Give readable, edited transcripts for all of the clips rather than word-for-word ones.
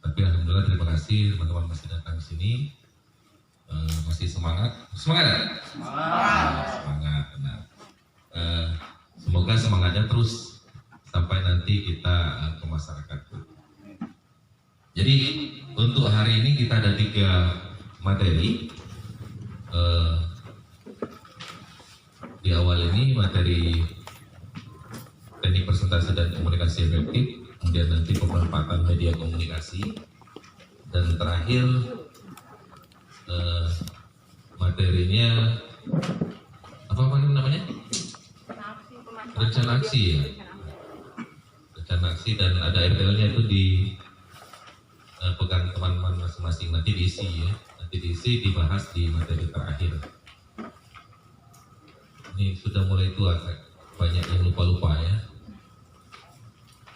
Tapi alhamdulillah terima kasih teman-teman masih datang ke sini, masih semangat. Semangat. Nah, semoga semangatnya terus sampai nanti kita ke masyarakat. Jadi untuk hari ini kita ada 3 materi. Di awal ini materi teknik presentasi dan komunikasi efektif, kemudian nanti pemanfaatan media komunikasi, dan terakhir materinya apa namanya? Rencana aksi ya. Rencana aksi, dan ada RPL-nya itu di pegang teman-teman masing-masing, nanti diisi ya. Nanti diisi dibahas di materi terakhir. Ini sudah mulai tua, banyak yang lupa-lupa ya.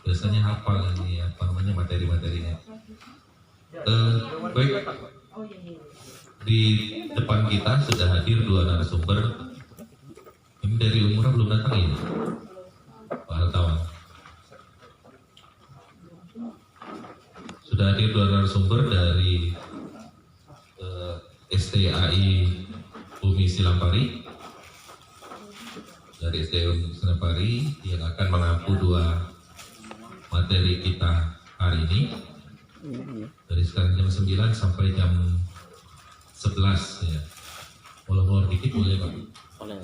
Biasanya hafal ini apa namanya materi-materinya. Baik, di depan kita sudah hadir 2 narasumber. Ini dari Umurah belum datang ini, Pak Hartawan. Sudah hadir 2 narasumber dari STAI Bumi Silampari, dari STAI Bumi Silampari yang akan mengampu 2 materi kita hari ini dari sekarang jam 9 sampai jam 11 ya. Molor-molor dikit boleh Pak? Boleh.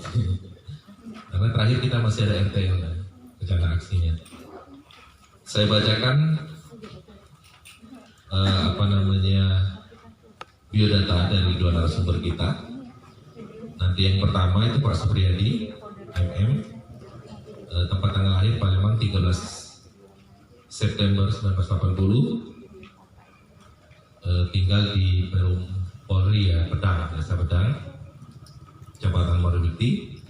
Karena terakhir kita masih ada RTL ya, rencana aksinya. Saya bacakan biodata dari 2 narasumber kita. Nanti yang pertama itu Pak Supriyadi, MM, tempat tanggal lahir Palembang 13 September 1980, tinggal di Perum Polri ya, Pedang, Desa Pedang, Jabatan Morowiti.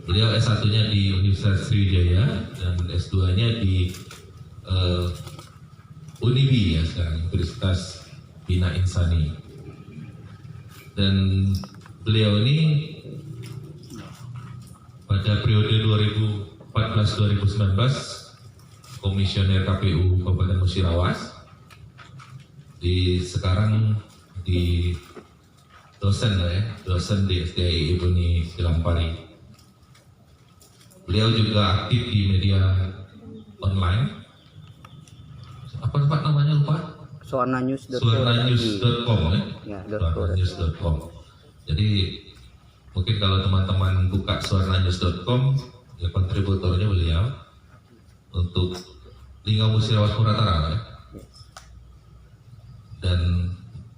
Beliau S1-nya di Universitas Sriwijaya dan S2-nya di Unibi ya sekarang, Universitas Bina Insani. Dan beliau ini pada periode 2014-2019 Komisioner KPU Kabupaten Musirawas, sekarang di dosen di STAI Bumi Silampari. Beliau juga aktif di media online. Apa Pak namanya lupa? Suwarnanews.com ya. Suwarnanews.com. Jadi mungkin kalau teman-teman buka suwarnanews.com ya, kontributornya beliau untuk Lingga Musirawas Muratara ya. Dan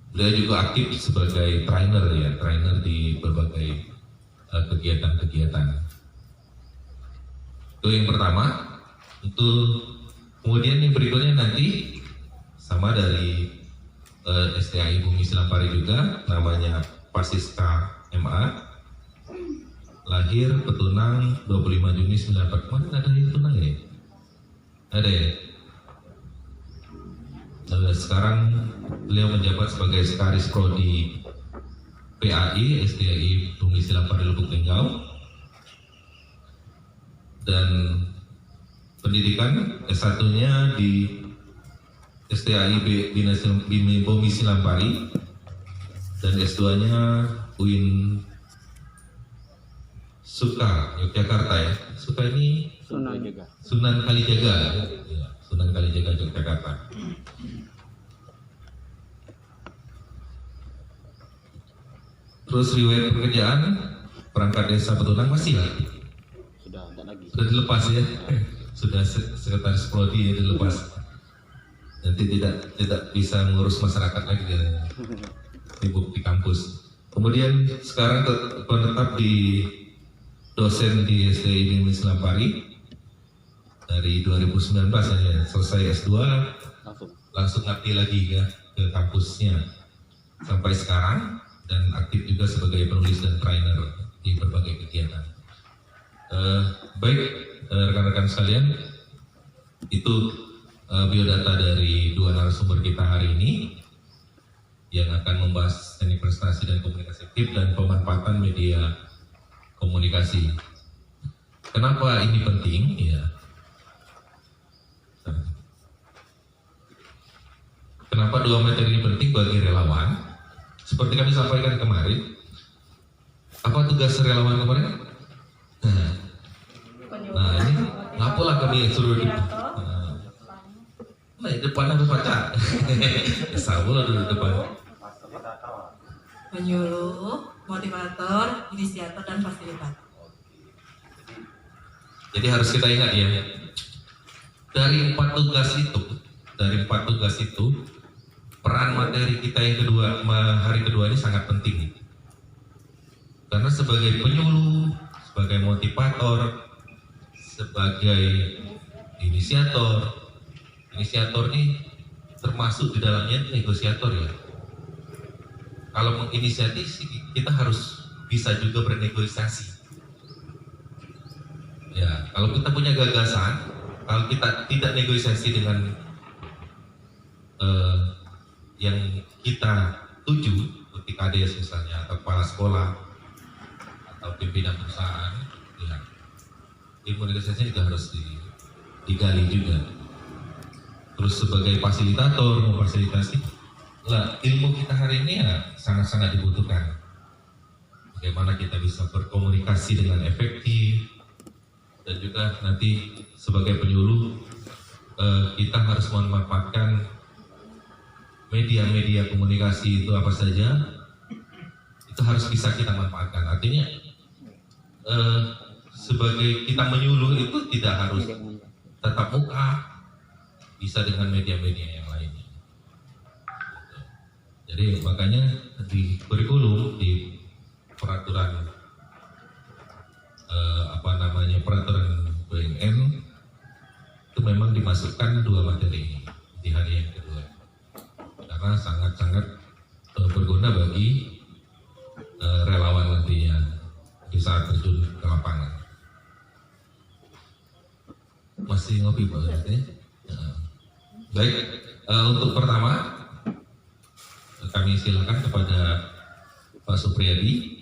beliau juga aktif sebagai trainer di berbagai kegiatan-kegiatan. Itu yang pertama. Kemudian yang berikutnya nanti sama dari STAI Bumi Silampari juga, namanya Pasiska MA, lahir Petunang 25 Juni 1994. Mana ada yang Petunang ya? Ada ya? Sekarang beliau menjabat sebagai Sekretaris Prodi PAI STAI Bumi Silampari Lubuk Linggau, dan pendidikan S1-nya di STAI Bumi Silampari dan S2-nya UIN Suka Yogyakarta ya. Suka ini Sunan Kalijaga ya. Sunan Kalijaga Yogyakarta. Terus riwayat pekerjaan perangkat desa Petunang masih lah. Sudah dilepas ya. Sudah sekretaris prodi ya, dilepas. Nanti tidak bisa mengurus masyarakat lagi ya. Sibuk di kampus. Kemudian sekarang tetap di dosen di STAI Bumi Silampari dari 2019 aja, selesai S2 langsung aktif lagi ya ke kampusnya sampai sekarang, dan aktif juga sebagai penulis dan trainer di berbagai kegiatan. Baik rekan-rekan sekalian, itu biodata dari 2 narasumber kita hari ini yang akan membahas teknik prestasi dan komunikasi efektif dan pemanfaatan media komunikasi. Kenapa ini penting? Ya, Kenapa dua materi ini penting bagi relawan? Seperti kami sampaikan kemarin, apa tugas relawan kemarin? Nah ini ngapalah kami suruh di depan harus baca. Sama dulu depan. Penyuluh, motivator, inisiator, dan fasilitator. Jadi harus kita ingat ya, dari empat tugas itu, peran materi kita yang kedua, hari kedua ini sangat penting. Karena sebagai penyuluh, sebagai motivator, sebagai inisiator ini termasuk di dalamnya negosiator ya. Kalau menginisiatif kita harus bisa juga bernegosiasi. Ya, kalau kita punya gagasan, kalau kita tidak negosiasi dengan yang kita tuju, seperti kades misalnya, atau kepala sekolah, atau pimpinan perusahaan, ya, ilmu negosiasi juga harus digali juga. Terus sebagai fasilitator, memfasilitasi, lah ilmu kita hari ini ya sangat-sangat dibutuhkan. Bagaimana kita bisa berkomunikasi dengan efektif, dan juga nanti sebagai penyuluh kita harus memanfaatkan media-media komunikasi itu apa saja, itu harus bisa kita manfaatkan. Artinya sebagai kita menyuluh itu tidak harus tatap muka, bisa dengan media-media yang lainnya. Jadi makanya di kurikulum, di peraturan peraturan BNN itu memang dimasukkan dua materi ini di hari yang kedua, karena sangat-sangat berguna bagi relawan nantinya di saat terjun ke lapangan. Masih ngopi Pak ya? Baik, untuk pertama kami silakan kepada Pak Supriyadi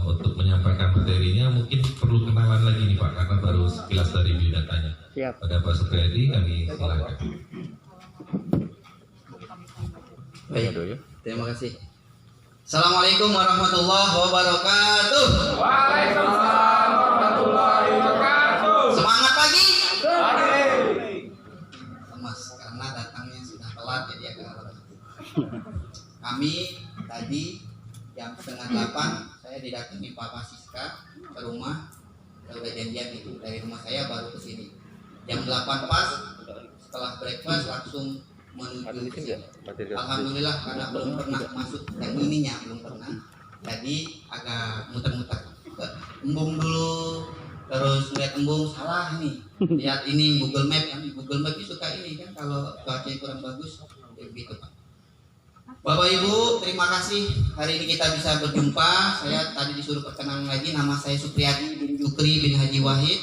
untuk menyampaikan materinya. Mungkin perlu kenalan lagi nih Pak, karena baru sekilas dari biodatanya. Pada Pak Supriyadi kami silakan. Baik, terima kasih. Assalamualaikum warahmatullahi wabarakatuh. Waalaikumsalam warahmatullahi wabarakatuh. Semangat pagi. Mas, karena datangnya sudah telat jadi agak. Kami tadi jam 7:30 saya didatangi Pak Pasiska ke rumah. Saya udah janjian itu dari rumah saya baru ke sini. Jam 8 pas setelah breakfast langsung menuju ke sini. Alhamdulillah karena belum pernah masuk dan ininya belum pernah. Jadi agak muter-muter. Embung dulu, terus lihat embung salah nih. Lihat ini Google Map kan, Google Map itu suka ini kan kalau cuacanya kurang bagus begitu Pak. Bapak Ibu, terima kasih hari ini kita bisa berjumpa. Saya tadi disuruh perkenalan lagi, nama saya Supriyadi bin Jukri bin Haji Wahid.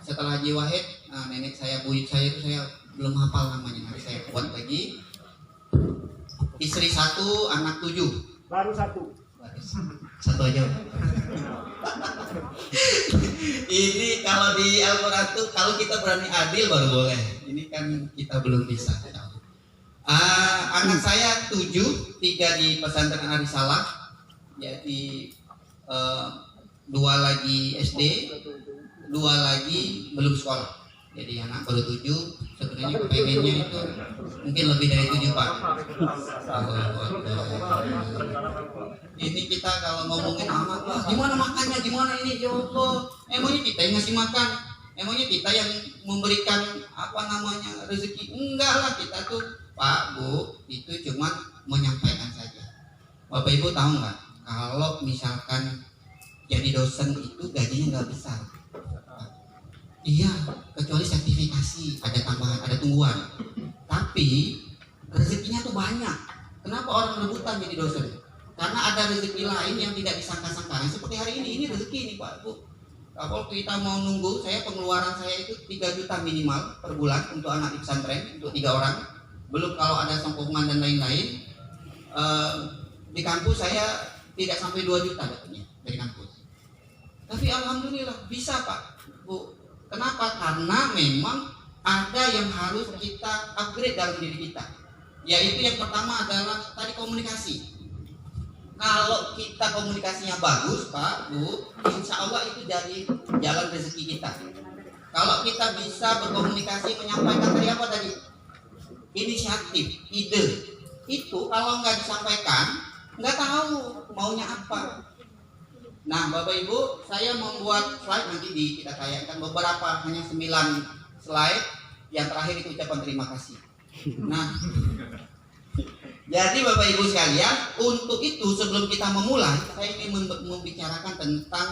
Setelah Haji Wahid, nenek saya, buyut saya itu saya belum hafal namanya, nanti saya buat lagi. Istri 1, anak 7. Baru satu. Satu aja. Ini kalau di Al-Quran tuh kalau kita berani adil baru boleh. Ini kan kita belum bisa. Anak saya 7, 3 di pesantren Arisalah, jadi 2 lagi SD, 2 lagi belum sekolah. Jadi anak baru 7, sebenarnya pengennya itu mungkin lebih dari 7 Pak. Ini kita kalau ngomongin anak, wah, gimana makannya, gimana ini, ya Allah. Emangnya kita yang ngasih makan, emangnya kita yang memberikan rezeki? Enggak lah, kita tuh Pak Bu itu cuma menyampaikan saja. Bapak Ibu tahu nggak, kalau misalkan jadi dosen itu gajinya nggak besar. Iya, kecuali sertifikasi, ada tambahan, ada tungguan. Tapi rezekinya tuh banyak. Kenapa orang rebutan jadi dosen? Karena ada rezeki lain yang tidak disangka-sangka. Seperti hari ini rezeki nih Pak Bu. Kalau kita mau nunggu, saya pengeluaran saya itu 3 juta minimal per bulan untuk anak di pesantren, untuk 3 orang. Belum kalau ada songkongan dan lain-lain. Di kampus saya tidak sampai 2 juta dapatnya dari kampus. Tapi alhamdulillah bisa Pak Bu. Kenapa? Karena memang ada yang harus kita upgrade dalam diri kita. Yaitu yang pertama adalah tadi komunikasi. Kalau kita komunikasinya bagus, Pak, Bu, insya Allah itu jadi jalan rezeki kita. Kalau kita bisa berkomunikasi, menyampaikan tadi apa tadi? Inisiatif, ide. Itu kalau nggak disampaikan, nggak tahu maunya apa. Nah, Bapak Ibu, saya membuat slide nanti kita tayangkan beberapa, hanya 9 slide. Yang terakhir itu ucapan terima kasih. Nah, jadi Bapak Ibu sekalian, untuk itu sebelum kita memulai, saya ingin membicarakan tentang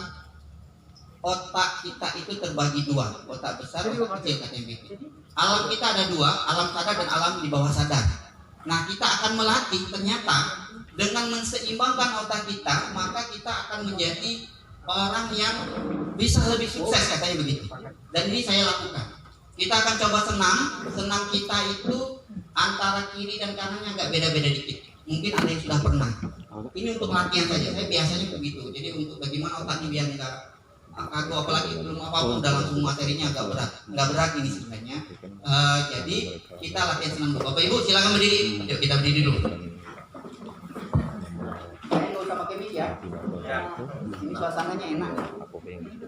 otak kita itu terbagi dua, otak besar, otak kecil kata MBT. Alam kita ada dua, alam sadar dan alam di bawah sadar. Nah, kita akan melatih ternyata dengan menseimbangkan otak kita, maka kita akan menjadi orang yang bisa lebih sukses katanya begitu. Dan ini saya lakukan. Kita akan coba senam kita itu antara kiri dan kanannya agak beda-beda dikit. Mungkin ada yang sudah pernah. Ini untuk latihan saja. Saya biasanya begitu. Jadi untuk bagaimana otaknya biar nggak kaku, apalagi belum apa-apa udah langsung materinya agak berat. Nggak berat ini sebenarnya. Jadi kita latihan senam dulu. Bapak Ibu silakan berdiri. Yuk kita berdiri dulu. Saya nggak usah pakai mic ya. Ini suasananya enak.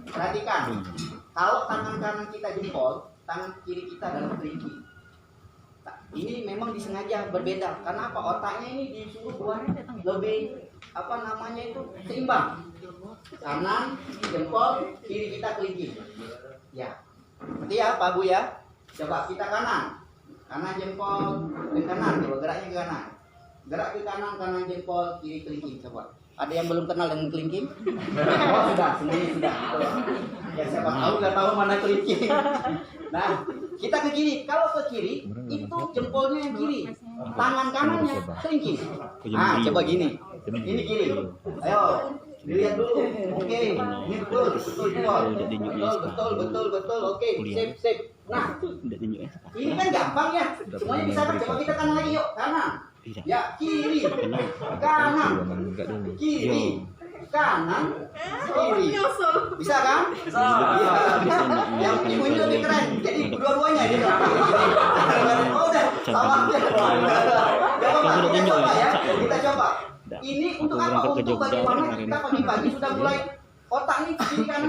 Perhatikan. Kalau tangan kanan kita jempol, tangan kiri kita dalam kelingking. Ini memang disengaja berbeda. Karena apa? Otaknya ini disuruh buat lebih seimbang. Kanan jempol, kiri kita kelingking. Ya. Berarti ya Pak Bu ya. Coba kita kanan. Kanan jempol ke kanan, coba geraknya ke kanan. Gerak ke kanan, kanan jempol, kiri kelingking. Coba. Ada yang belum kenal dengan kelingking? Oh sudah, semuanya sudah. Ya siapa tahu nggak tahu mana kelingking. Nah, kita ke kiri. Kalau ke kiri, itu jempolnya yang kiri, tangan kanannya kelingking. Nah, coba gini. Ini kiri. Ayo, dilihat dulu. Oke, ini betul. Oke, sip. Nah, ini kan gampang ya. Semuanya bisa kan? Coba kita kanan lagi yuk, kanan. Ya, kiri, kanan, kiri, kanan, kiri. Bisa kan? Bisa. Yang ibu ini lebih keren. Jadi dua-duanya ini. Oh udah, salah. Coba ya. Kita coba. Ini untuk apa? Untuk bagaimana kita pagi-pagi sudah mulai otak ini kiri kanan.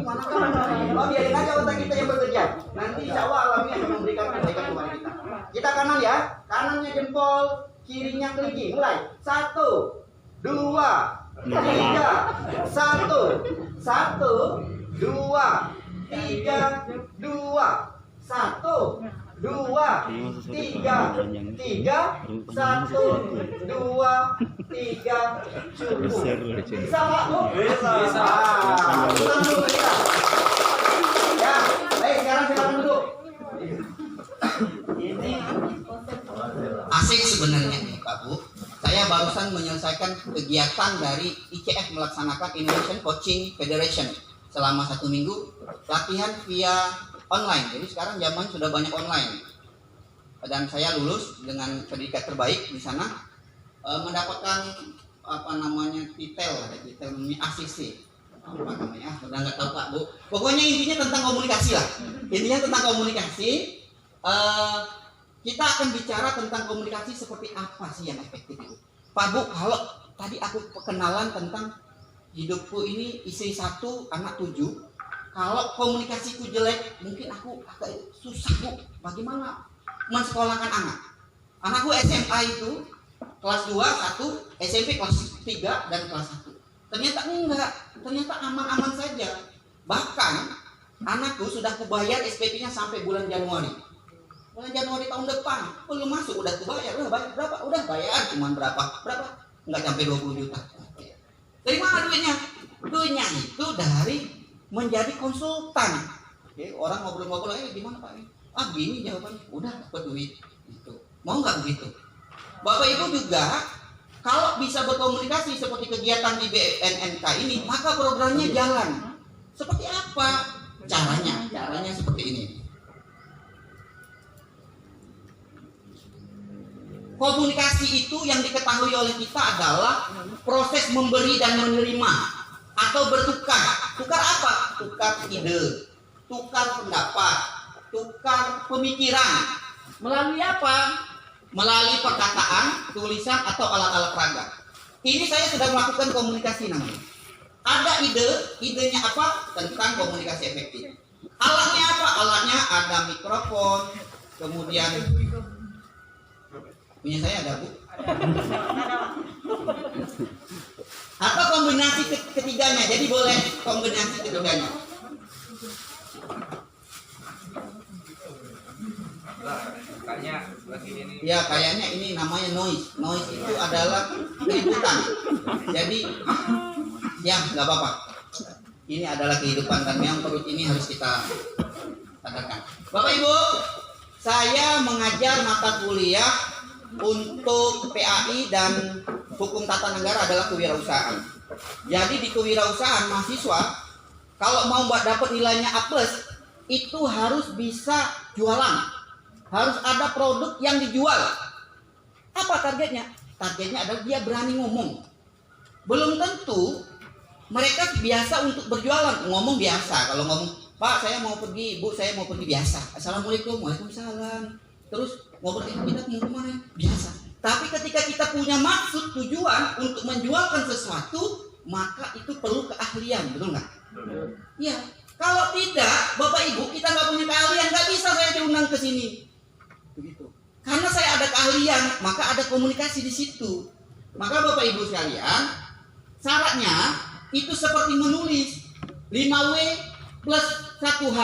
Mana kanan? Oh biarin aja otak kita yang bekerja. Nanti insya Allah alamnya akan memberikan kebaikan kepada kita. Kita kanan ya. Kanannya jempol, kirinya kelingking. Mulai. 1, 2, 3, 1, 1, 2, 3, 2, 1, 2, 3, 3, 1, 2, 3, cukup. Bisa Pak Bu? Bisa. Ya, baik sekarang silakan duduk. Ini asik sebenarnya nih Pak Bu. Saya barusan menyelesaikan kegiatan dari ICF melaksanakan Indonesian Coaching Federation selama 1 minggu latihan via online. Jadi sekarang zaman sudah banyak online. Dan saya lulus dengan predikat terbaik di sana, mendapatkan titel ACC. Apa namanya? Udah nggak tahu Pak Bu. Pokoknya intinya tentang komunikasi lah. Intinya tentang komunikasi. Kita akan bicara tentang komunikasi seperti apa sih yang efektif itu. Pak Bu, kalau tadi aku perkenalan tentang hidupku ini istri 1, anak 7. Kalau komunikasiku jelek, mungkin aku agak susah Bu. Bagaimana mensekolahkan anak? Anakku SMA itu kelas 2, 1, SMP kelas 3 dan kelas 1. Ternyata enggak, ternyata aman-aman saja. Bahkan anakku sudah kubayar SPP-nya sampai bulan Januari. Bulan Januari tahun depan belum masuk udah kubayar. Udah bayar berapa? Udah bayar cuma berapa? Enggak sampai 20 juta. Dari mana duitnya? Duitnya itu dari menjadi konsultan. Oke, orang ngobrol-ngobrol, gimana Pak? Gini jawabannya. Udah dapat duit. Gitu. Mau nggak begitu? Bapak Ibu juga kalau bisa berkomunikasi seperti kegiatan di BNNK ini, maka programnya jalan. Seperti apa caranya? Caranya seperti ini. Komunikasi itu yang diketahui oleh kita adalah proses memberi dan menerima atau bertukar. Tukar apa? Tukar ide, tukar pendapat, tukar bertukar pemikiran. Melalui apa? Melalui perkataan, tulisan, atau alat-alat peraga. Ini saya sudah melakukan komunikasi namanya. Ada idenya apa? Tentang komunikasi efektif. Alatnya apa? Alatnya ada mikrofon, kemudian punya saya ada, Bu. Atau kombinasi ketiganya. Jadi boleh kombinasi ketiganya. Ya kayaknya ini namanya noise. Noise itu adalah keributan. Jadi ya nggak apa-apa. Ini adalah kehidupan dan memang perut ini harus kita katakan. Bapak Ibu, saya mengajar mata kuliah untuk PAI dan hukum tata negara adalah kewirausahaan. Jadi di kewirausahaan mahasiswa kalau mau dapat nilainya A+, itu harus bisa jualan. Harus ada produk yang dijual. Apa targetnya? Targetnya adalah dia berani ngomong. Belum tentu mereka biasa untuk berjualan. Ngomong biasa. Kalau ngomong, Pak saya mau pergi, Bu saya mau pergi, biasa. Assalamualaikum, waalaikumsalam. Terus mau pergi, kita mau kemana? Biasa. Tapi ketika kita punya maksud, tujuan untuk menjualkan sesuatu, maka itu perlu keahlian, betul nggak? Iya. Kalau tidak, Bapak Ibu, kita nggak punya keahlian, nggak bisa saya diundang ke sini. Begitu. Karena saya ada keahlian, maka ada komunikasi di situ. Maka Bapak Ibu sekalian, syaratnya itu seperti menulis 5W plus 1H.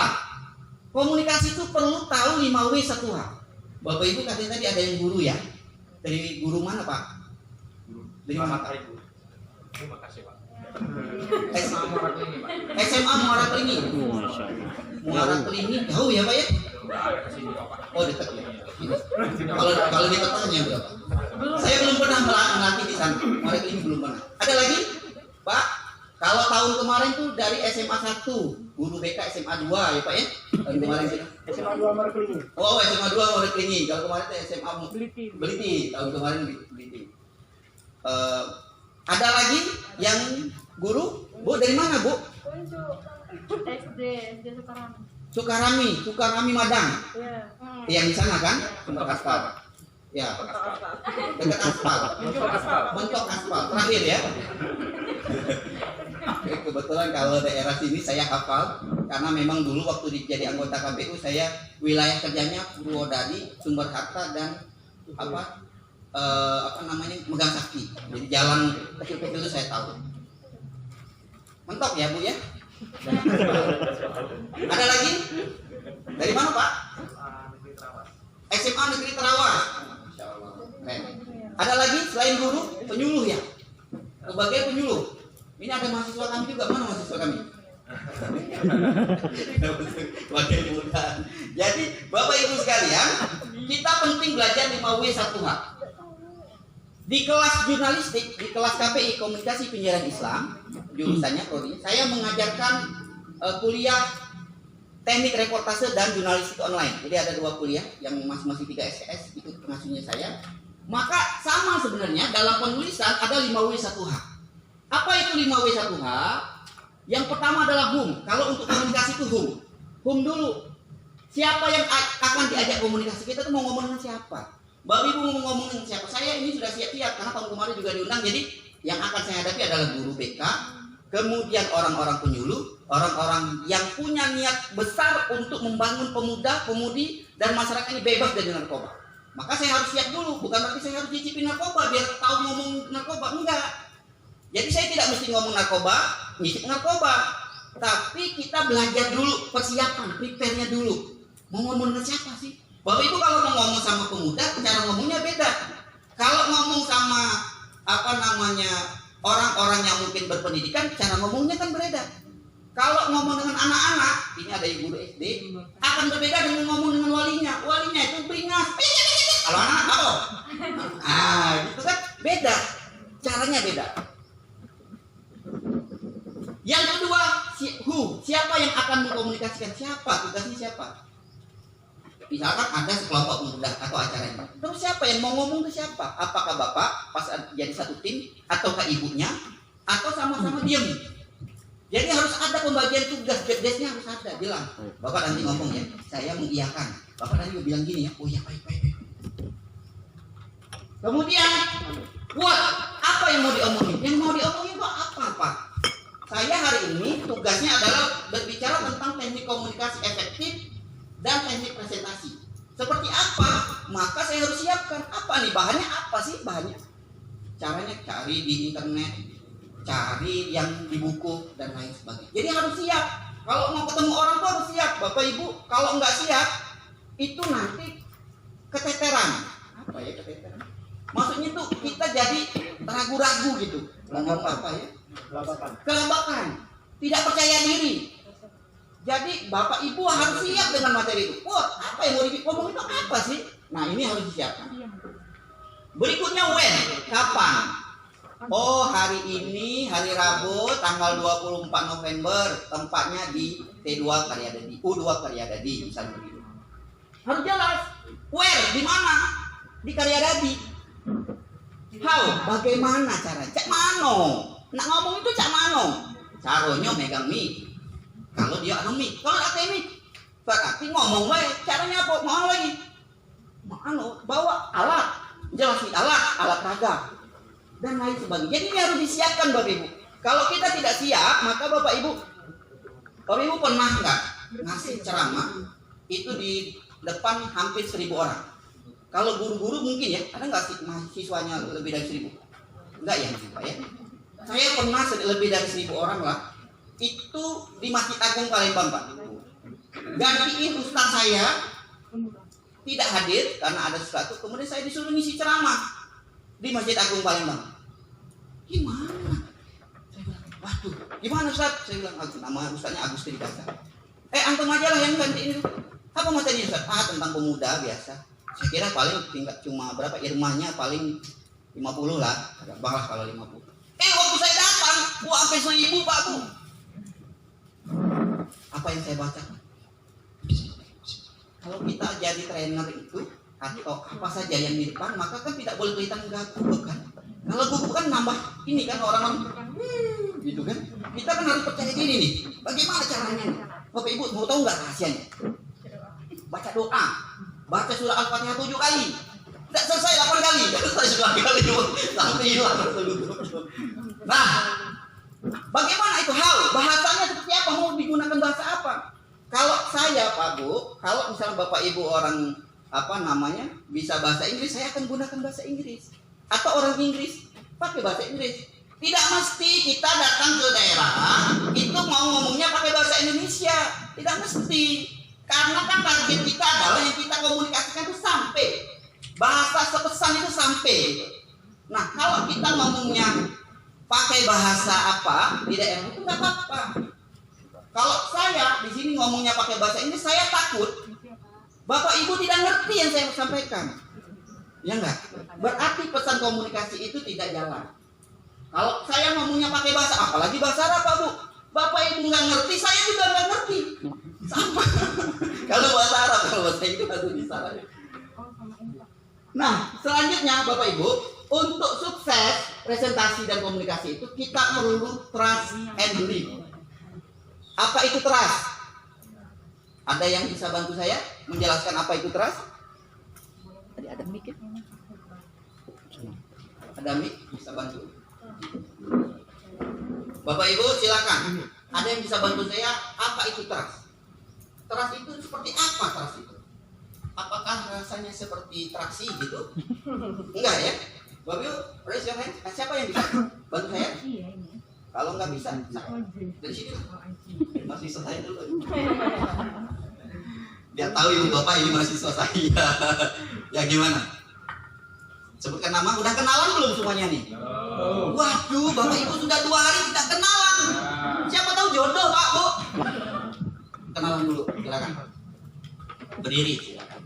Komunikasi itu perlu tahu 5W 1H. Bapak Ibu katanya tadi ada yang guru ya. Dari guru mana Pak? Dari mana Pak? Terima kasih Pak. SMA Muara Kelingi. Muara Kelingi jauh ya Pak ya? Oh dekat ya. Kalau di kotanya berapa? Saya belum pernah melatih di sana. Muara Kelingi belum pernah. Ada lagi Pak? Kalau tahun kemarin tuh dari SMA 1 guru BK SMA 2 ya Pak ya? Tahun kemarin sih. SMA 2 Muara Kelingi. Oh SMA 2 Muara Kelingi. Kalau kemarin tuh SMA Beliti. Tahun kemarin Beliti. Ada lagi yang guru? Bu dari mana Bu? SD Sukarami Madang. Iya. Yang di sana kan? Bentuk aspal. Ya. Dekat aspal. Bentuk aspal. Terakhir ya. Kebetulan kalau daerah sini saya hafal karena memang dulu waktu jadi anggota KPU saya wilayah kerjanya Purwodadi, Sumber Harta dan apa namanya Megang Sakti. Jadi jalan kecil-kecil itu saya tahu. Mentok ya Bu ya. Ada lagi? Dari mana Pak? SMA Negeri Terawas. Ada lagi selain guru, penyuluh ya. Sebagai penyuluh. Ini ada mahasiswa kami juga. Mana mahasiswa kami? Wakil muda. Jadi Bapak Ibu sekalian, kita penting belajar 5W 1H. Di kelas jurnalistik, di kelas KPI Komunikasi Penyiaran Islam, jurusannya prodi, saya mengajarkan kuliah teknik reportase dan jurnalistik online. Jadi ada 2 kuliah yang masing-masing 3 SKS, ikut pengasuhnya saya. Maka sama sebenarnya dalam penulisan ada 5W 1H. Apa itu 5W 1H? Yang pertama adalah HUM. Kalau untuk komunikasi itu HUM. HUM dulu. Siapa yang akan diajak komunikasi? Kita tuh mau ngomong dengan siapa? Bapak Ibu mau ngomong dengan siapa? Saya ini sudah siap-siap karena tahun kemarin juga diundang. Jadi yang akan saya hadapi adalah guru BK, kemudian orang-orang penyuluh, orang-orang yang punya niat besar untuk membangun pemuda-pemudi dan masyarakat ini bebas dari narkoba. Maka saya harus siap dulu. Bukan berarti saya harus cicipin narkoba biar tahu ngomong narkoba. Enggak. Jadi saya tidak mesti ngomong narkoba, nyicip narkoba. Tapi kita belajar dulu, persiapan, prepare-nya dulu. Mau ngomong dengan siapa sih? Bapak Ibu kalau mau ngomong sama pemuda, cara ngomongnya beda. Kalau ngomong sama orang-orang yang mungkin berpendidikan, cara ngomongnya kan berbeda. Kalau ngomong dengan anak-anak, ini ada ibu guru SD, akan berbeda dengan ngomong dengan walinya. Walinya itu beringas. Kalau anak-anak apa? Gitu kan beda. Caranya beda. Yang kedua, siapa yang akan mengkomunikasikan? Siapa? Tugasnya siapa? Misalkan ada sekelompok pemuda atau acara ini. Terus siapa yang mau ngomong ke siapa? Apakah Bapak pas jadi satu tim ataukah ibunya atau sama-sama diam? Jadi harus ada pembagian tugas, job-desknya harus ada. Bilang, Bapak nanti ngomong ya, saya mengiyakan. Bapak nanti bilang gini ya, oh ya baik. Kemudian, buat apa yang mau diomongin? Yang mau diomongin itu apa Pak? Saya hari ini tugasnya adalah berbicara tentang teknik komunikasi efektif dan teknik presentasi. Seperti apa? Maka saya harus siapkan apa nih bahannya, apa sih bahannya? Caranya cari di internet, cari yang di buku dan lain sebagainya. Jadi harus siap. Kalau mau ketemu orang tuh harus siap, Bapak Ibu. Kalau nggak siap, itu nanti keteteran. Apa ya keteteran? Maksudnya tuh kita jadi ragu-ragu gitu. Ngomong apa ya? Kelabakan. Tidak percaya diri. Jadi Bapak Ibu harus siap dengan materi itu. Wah, apa yang mau ngomong itu apa sih? Nah, ini harus disiapkan. Berikutnya when, kapan? Oh, hari ini hari Rabu tanggal 24 November, tempatnya di T2 Karyadadi, U2 Karyadadi misalnya begitu. Harus jelas. Where, di mana? Di Karyadadi. How, bagaimana caranya? Cak mano. Nak ngomong itu cak mano. Caronyo megang mic. Kalau dia ada mic, kalau ada mic, berarti ngomong lagi. Caranya apa? Mau lagi? Bawa alat, jelas nih alat raga dan lain sebagainya. Jadi ini harus disiapkan Bapak Ibu. Kalau kita tidak siap, maka Bapak Ibu pernah nggak ngasih ceramah itu di depan hampir 1.000 orang? Kalau guru-guru mungkin ya, ada nggak sih mahasiswanya lebih dari 1.000? Enggak ya, Pak ya? Saya pernah lebih dari 1.000 orang lah. Itu di Masjid Agung Palembang Pak. Gantiin ustaz saya tidak hadir karena ada sesuatu. Kemudian saya disuruh ngisi ceramah di Masjid Agung Palembang. Gimana? Saya bilang, waduh, gimana Ustaz? Saya bilang, nama ustaznya Agus Tribasa. Antum aja lah yang gantiin itu. Apa materinya Ustaz? Tentang pemuda biasa. Saya kira paling tingkat cuma berapa irmahnya paling 50 lah. Agak balas kalau 50. Waktu saya datang, sampai 1.000 Pak Bu. Apa yang saya baca? Kalau kita jadi trainer itu atau apa saja yang di depan, maka kan tidak boleh kelihatan gugup kan? Kalau gugup kan nambah ini kan orang gitu kan? Kita kan harus percaya diri nih. Bagaimana caranya? Bapak Ibu mau tahu nggak rahasianya? Baca doa, baca surah Al-Fatihah 7 kali. Tidak selesai 8 kali, selesai 9 kali sampai hilang. Nah, bagaimana itu hal? Bahasanya seperti apa? Mau digunakan bahasa apa? Kalau saya Pak Bu, kalau misalnya Bapak Ibu orang bisa bahasa Inggris, saya akan gunakan bahasa Inggris. Atau orang Inggris pakai bahasa Inggris. Tidak mesti kita datang ke daerah itu mau ngomongnya pakai bahasa Indonesia. Tidak mesti. Karena kan target kita adalah yang kita komunikasikan itu sampai. Bahasa sepesan itu sampai. Nah, kalau kita ngomongnya pakai bahasa apa di daerah itu nggak apa-apa. Kalau saya di sini ngomongnya pakai bahasa Inggris, saya takut Bapak Ibu tidak ngerti yang saya sampaikan. Ya enggak? Berarti pesan komunikasi itu tidak jalan. Kalau saya ngomongnya pakai bahasa, apalagi bahasa Arab Pak Bu, Bapak Ibu nggak ngerti, saya juga nggak ngerti. Sama. Kalau bahasa Arab, kalau bahasa Inggris harus bisa. Nah, selanjutnya Bapak Ibu, untuk sukses presentasi dan komunikasi itu kita perlu trust and belief. Apa itu trust? Ada yang bisa bantu saya menjelaskan apa itu trust? Tadi ada mic ya? Ada mic bisa bantu? Bapak Ibu silakan. Ada yang bisa bantu saya apa itu trust? Trust itu seperti apa trust itu? Apakah rasanya seperti traksi gitu? Enggak ya? Bapak Ibu, raise your hand. Siapa yang bisa bantu saya? Kalau nggak bisa, dari sini mahasiswa saya dulu. Dia tahu ibu bapak ini mahasiswa saya. Ya gimana? Sebutkan nama. Udah kenalan belum semuanya nih? Waduh, bapak ibu sudah 2 hari tidak kenalan. Siapa tahu jodoh Pak Bu? Kenalan dulu, silakan. Berdiri, silakan.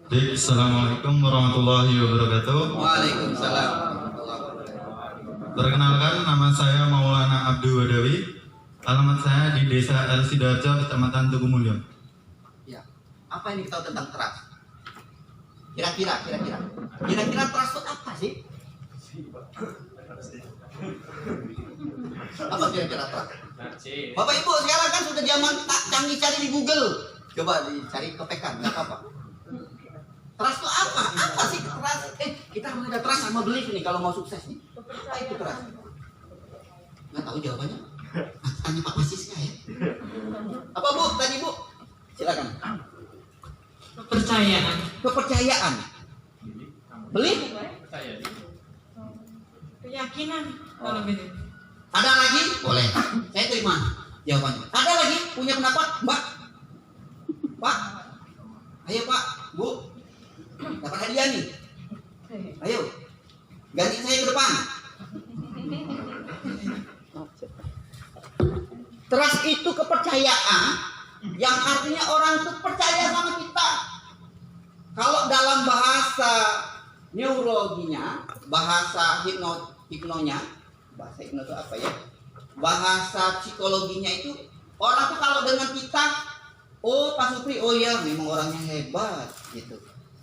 Assalamualaikum warahmatullahi wabarakatuh. Waalaikumsalam. Perkenalkan, nama saya Maulana Abdul Wadawi. Alamat saya di Desa El Sidoarjo, Kecamatan Tugumulyo. Ya. Apa yang kita tahu tentang trust? Kira-kira trust itu apa sih? Apa kira-kira Pras? Bapak Ibu sekarang kan sudah zaman tak canggih, cari di Google. Coba dicari kepekan, nggak apa-apa. Trust itu apa? Apa sih trust? Kita harus ada trust sama belief nih kalau mau sukses nih. Apa itu trust? Nggak tahu jawabannya. Tanya Pak Pasisnya ya. Apa Bu? Tadi Bu? Silakan. Kepercayaan. Kepercayaan. Belief? Keyakinan kalau gitu. Ada lagi? Boleh. Saya terima jawabannya. Ada lagi? Punya pendapat, Mbak? Pak? Ayo Pak, Bu. Dapat hadiah nih. Ayo. Ganti saya ke depan. Trust itu kepercayaan yang artinya orang itu percaya sama kita. Kalau dalam bahasa neurologinya, bahasa hipnonya, bahasa hipno itu apa ya? Bahasa psikologinya itu orang tuh kalau dengan kita, oh Pak Supri, oh ya memang orangnya hebat gitu.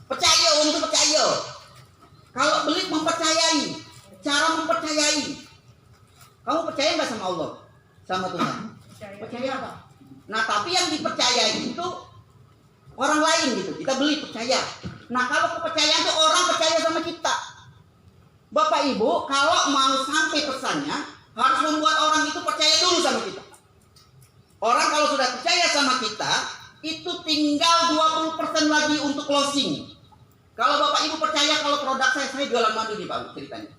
Percaya untuk percaya. Kalau beli mempercayai, cara mempercayai. Kamu percaya nggak sama Allah, sama Tuhan? Percaya apa? Nah tapi yang dipercayai itu orang lain gitu. Kita beli percaya. Nah kalau kepercayaan itu orang percaya sama kita. Bapak Ibu, kalau mau sampai pesannya harus membuat orang itu percaya dulu sama kita. Orang kalau sudah percaya sama kita, itu tinggal 20% lagi untuk closing. Kalau Bapak Ibu percaya kalau produk saya jualan madu nih Pak, ceritanya.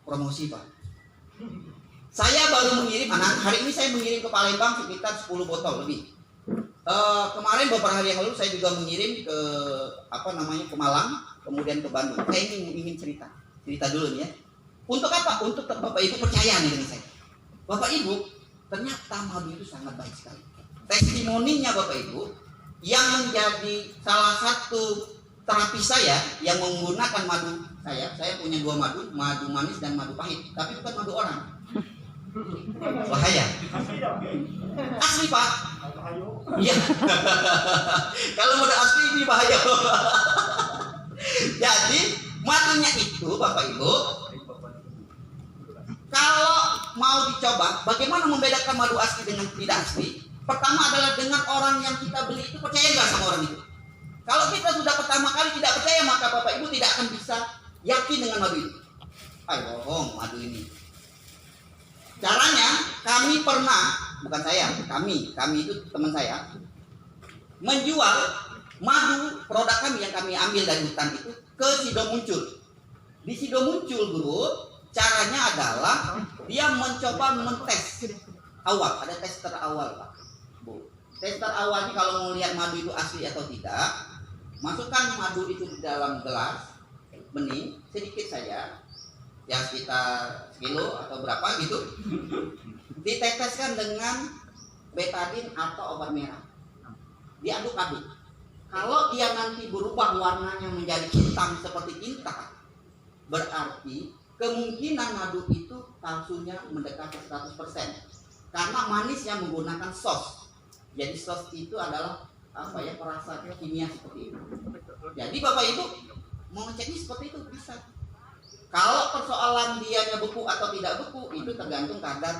Promosi Pak. Saya baru mengirim, hari ini saya mengirim ke Palembang sekitar 10 botol lebih. Kemarin beberapa hari yang lalu saya juga mengirim ke ke Malang, kemudian ke Bandung. Saya ingin cerita dulu nih ya. Untuk apa? Untuk Bapak Ibu percaya nih dengan saya. Bapak Ibu, ternyata madu itu sangat baik sekali. Testimoninya Bapak Ibu yang menjadi salah satu terapi saya yang menggunakan madu saya punya 2 madu manis dan madu pahit, tapi bukan madu orang. Bahaya. Asli Pak. Iya. Kalau madu asli ini bahaya. Jadi madunya itu Bapak Ibu, kalau mau dicoba bagaimana membedakan madu asli dengan tidak asli? Pertama adalah dengan orang yang kita beli itu percaya nggak sama orang itu. Kalau kita sudah pertama kali tidak percaya, maka Bapak Ibu tidak akan bisa yakin dengan madu itu. Ayo bohong madu ini. Caranya, kami pernah, bukan saya, kami itu teman saya, menjual madu produk kami yang kami ambil dari hutan itu ke Sido Muncul. Di Sido Muncul Group, caranya adalah dia mencoba mentes awal, ada tester awal Pak. Bu. Tester awalnya kalau mau lihat madu itu asli atau tidak, masukkan madu itu di dalam gelas bening sedikit saja. Ya sekitar sekilo atau berapa gitu, diteteskan dengan betadin atau obat merah, diaduk-aduk. Kalau dia nanti berubah warnanya menjadi hitam seperti tinta, berarti kemungkinan madu itu palsunya mendekati 100%, karena manisnya menggunakan sos. Jadi sos itu adalah perasa kimia seperti itu. Jadi Bapak Ibu mau ngeceknya seperti itu bisa. Kalau persoalan dianya beku atau tidak beku itu tergantung kadar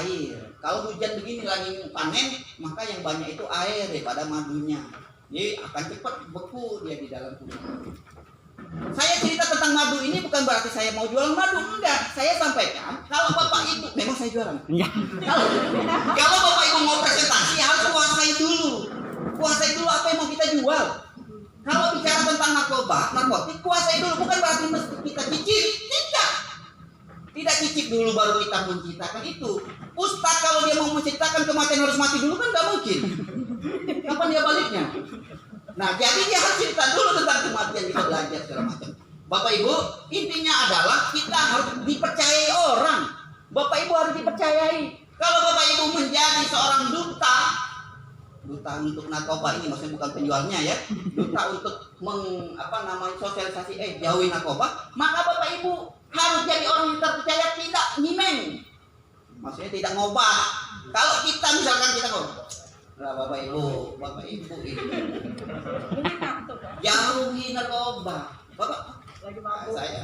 air. Kalau hujan begini lagi panen, maka yang banyak itu air daripada madunya. Jadi akan cepat beku dia di dalam tubuh. Saya cerita tentang madu ini bukan berarti saya mau jualan madu, enggak. Saya sampaikan kalau Bapak Ibu, memang saya jualan. Kalau Bapak Ibu mau presentasi harus kuasai dulu apa yang mau kita jual. Kalau bicara tentang narkotik, kuasai dulu, bukan berarti mesti kita cicip, tidak cicip dulu baru kita menciptakan itu. Ustadz kalau dia mau menciptakan kematian harus mati dulu kan nggak mungkin. Kapan dia baliknya? Nah jadi dia harus cerita dulu tentang kematian, kita belajar segala macam. Bapak Ibu, intinya adalah kita harus dipercayai orang. Bapak Ibu harus dipercayai. Kalau Bapak Ibu menjadi seorang duta untuk narkoba ini, maksudnya bukan penjualnya ya, duta untuk sosialisasi jauhi narkoba, maka Bapak Ibu harus jadi orang yang terpercaya, tidak nyimeng, maksudnya tidak ngobat. Kalau kita misalkan kita Bapak Ibu ini jauhi narkoba, Bapak Lagi mabuk. Saya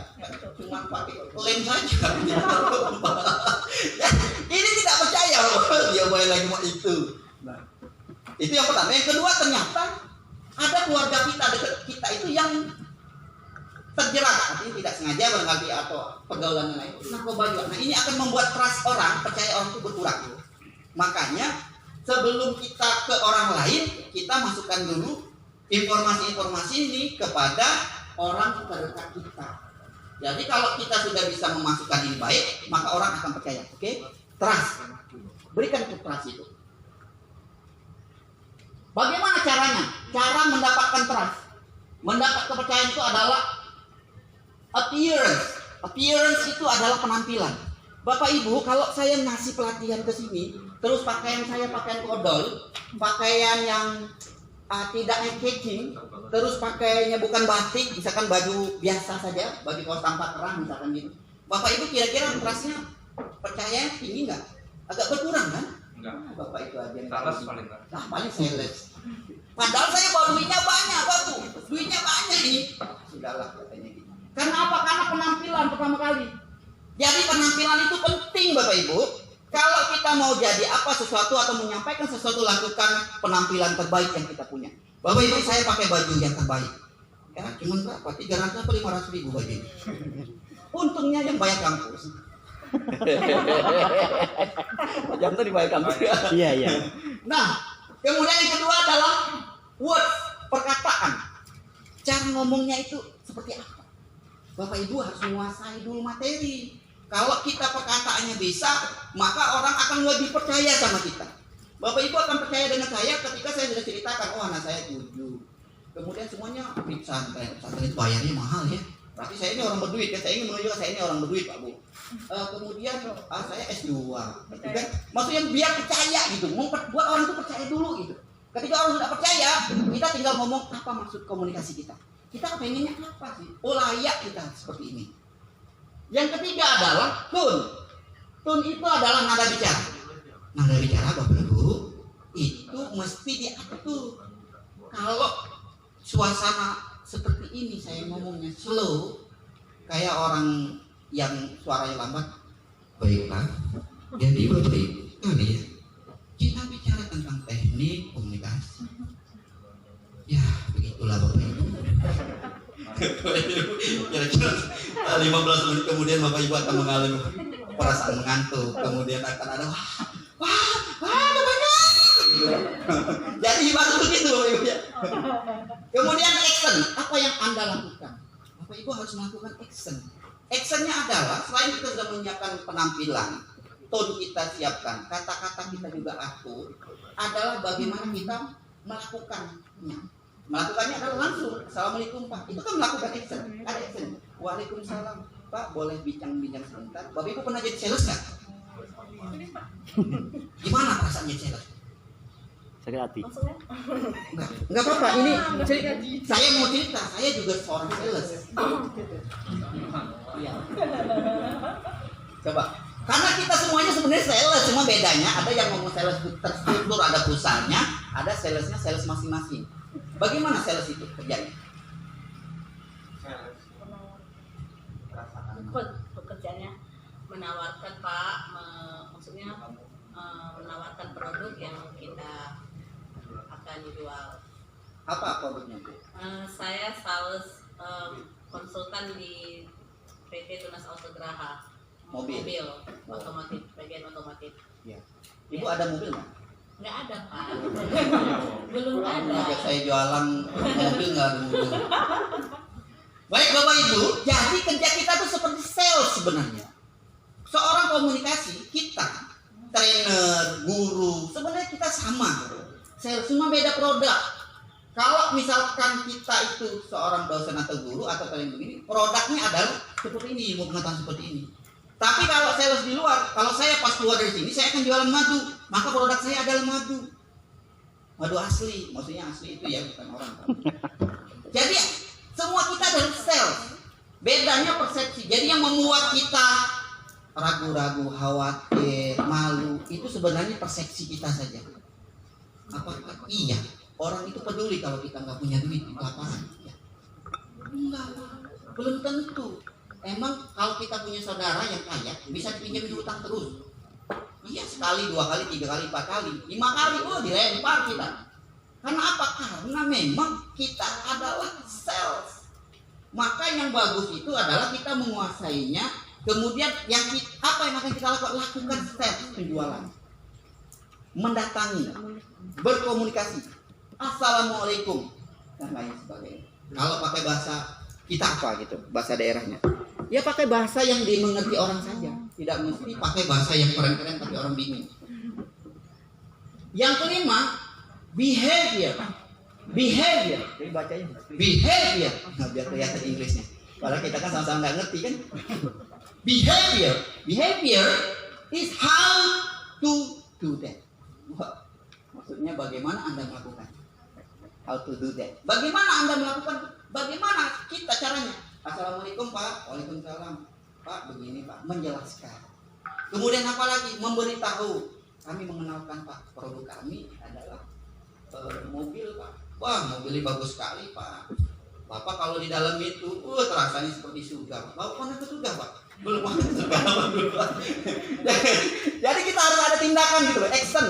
cuma pakai klaim saja. Ini tidak percaya dia boleh lagi mau itu. Nah, itu yang pertama. Yang kedua, ternyata ada keluarga kita dekat kita itu yang terjerat, artinya tidak sengaja barangkali atau pergaulan lain narkoba juga. Nah, ini akan membuat trust orang, percaya orang itu berkurang. Makanya sebelum kita ke orang lain, kita masukkan dulu informasi-informasi ini kepada orang terdekat kita. Jadi kalau kita sudah bisa memasukkan ini baik, maka orang akan percaya. Oke? Trust. Berikan ke trust itu. Bagaimana caranya? Cara mendapatkan trust. Mendapat kepercayaan itu adalah appearance. Appearance itu adalah penampilan. Bapak Ibu, kalau saya ngasih pelatihan ke sini, terus pakaian saya pakaian kodol, pakaian yang tidak eye-catching, terus pakainya bukan batik, misalkan baju biasa saja, baju kaos tanpa kerah misalkan gitu. Bapak Ibu kira-kira trustnya percaya tinggi nggak? Agak berkurang kan? Enggak. Bapak itu aja yang Sales paling enggak. nah, paling sales. Padahal saya bawa duitnya banyak, Bapak. Duitnya banyak ini. Sudahlah katanya gitu. Karena apa? Karena penampilan pertama kali. Jadi penampilan itu penting, Bapak Ibu. Kalau kita mau jadi apa sesuatu atau menyampaikan sesuatu, lakukan penampilan terbaik yang kita punya. Bapak Ibu, saya pakai baju yang terbaik. Ya, cuma berapa? 300 atau 500 ribu baju ini. Untungnya yang bayar kampus. Pak Janto dibayar kampus. Iya, iya. Nah, kemudian yang kedua adalah word, perkataan. Cara ngomongnya itu seperti apa? Bapak Ibu harus menguasai dulu materi. Kalau kita perkataannya bisa, maka orang akan lebih percaya sama kita. Bapak Ibu akan percaya dengan saya ketika saya sudah ceritakan, oh anak saya 7. Kemudian semuanya pesantren itu bayarnya mahal ya. Berarti saya ini orang berduit kan, saya ingin menunjukkan saya ini orang berduit Pak Bu. Kemudian saya S2. Gitu kan? Maksudnya biar percaya gitu, membuat orang itu percaya dulu gitu. Ketika orang sudah percaya, kita tinggal ngomong apa maksud komunikasi kita. Kita pengennya apa sih? Oh layak kita seperti ini. Yang ketiga adalah tone. Tone itu adalah nada bicara. Nada bicara Bapak Ibu itu mesti diatur. Kalau suasana seperti ini saya ngomongnya slow, kayak orang yang suaranya lambat. Baiklah, jadi Bapak Ibu kalian kita bicara tentang teknik komunikasi. Ya begitulah Bapak Ibu. Kira-kira 15 menit kemudian Bapak Ibu akan mengalami perasaan mengantuk, kemudian akan ada wah banyak. Jadi baru begitu Bapak Ibu ya. Kemudian action, apa yang Anda lakukan? Bapak Ibu harus melakukan action. Actionnya adalah selain kita sudah menyiapkan penampilan, tone kita siapkan, kata-kata kita juga atur, adalah bagaimana kita melakukannya. Melakukannya adalah langsung, Assalamualaikum Pak. Itu kan melakukan action. Ada action. Waalaikumsalam Pak, boleh bincang-bincang sebentar. Bapak Ibu pernah jadi sales nggak? Gimana perasaan jadi sales? Sakit hati. Enggak apa-apa. Ini saya mau cerita. Saya juga seorang sales. Iya. Coba. Karena kita semuanya sebenarnya sales, cuma bedanya ada yang ngomong sales terstruktur, ada perusahaannya, ada salesnya sales masing-masing. Bagaimana sales itu kerjanya? Pekerjaannya menawarkan Pak, maksudnya menawarkan produk yang kita akan jual. Apa produknya Bu? Saya sales konsultan di PT Tunas Autograha. Mobil. Otomotif, bagian otomotif. Ya. Ibu ada mobil nggak? Nggak ada Pak. Belum ada. Sejak saya jualan mobil nggak ada mobil. Baik Bapak Ibu, jadi kerja kita tuh seperti sales sebenarnya. Seorang komunikasi kita, trainer, guru, sebenarnya kita sama. Sales cuma beda produk. Kalau misalkan kita itu seorang dosen atau guru atau trainer begini, produknya adalah seperti ini, ilmu pengetahuan seperti ini. Tapi kalau sales di luar, kalau saya pas keluar dari sini, saya akan jualan madu. Maka produk saya adalah madu. Madu asli, maksudnya asli itu ya, bukan orang. Jadi semua kita adalah sales. Bedanya persepsi. Jadi yang membuat kita ragu-ragu, khawatir, malu, itu sebenarnya persepsi kita saja. Apakah iya orang itu peduli kalau kita nggak punya duit di lapangan? Ya. Enggak. Belum tentu. Emang kalau kita punya saudara yang kaya bisa dipinjemin hutang terus? Iya, sekali, 2 kali, 3 kali, 4 kali, 5 kali, dilempar kita. Karena apa? Karena memang kita adalah sales. Maka yang bagus itu adalah kita menguasainya. Kemudian apa yang akan kita lakukan? Lakukan sales penjualan. Mendatangi, berkomunikasi, assalamualaikum dan lain sebagainya. Kalau pakai bahasa kita apa gitu, bahasa daerahnya, ya pakai bahasa yang dimengerti orang saja, tidak mesti pakai bahasa yang keren-keren tapi orang bingung. Yang kelima, behavior. Jadi bacanya behavior. Nah, biar kelihatan Inggrisnya. Padahal kita kan sama-sama nggak ngerti kan. Behavior is how to do that. Wah, maksudnya bagaimana Anda melakukan? How to do that. Bagaimana Anda melakukan? Bagaimana kita caranya? Assalamualaikum Pak. Waalaikumsalam. Pak, begini Pak. Menjelaskan. Kemudian apa lagi? Memberitahu. Kami mengenalkan Pak. Produk kami adalah mobil Pak. Wah, mobilnya bagus sekali Pak. Bapak kalau di dalam itu, terasanya seperti surga. Bapak pernah ke surga Pak? Belum pernah ke surga Pak. Jadi kita harus ada tindakan gitu loh. Action.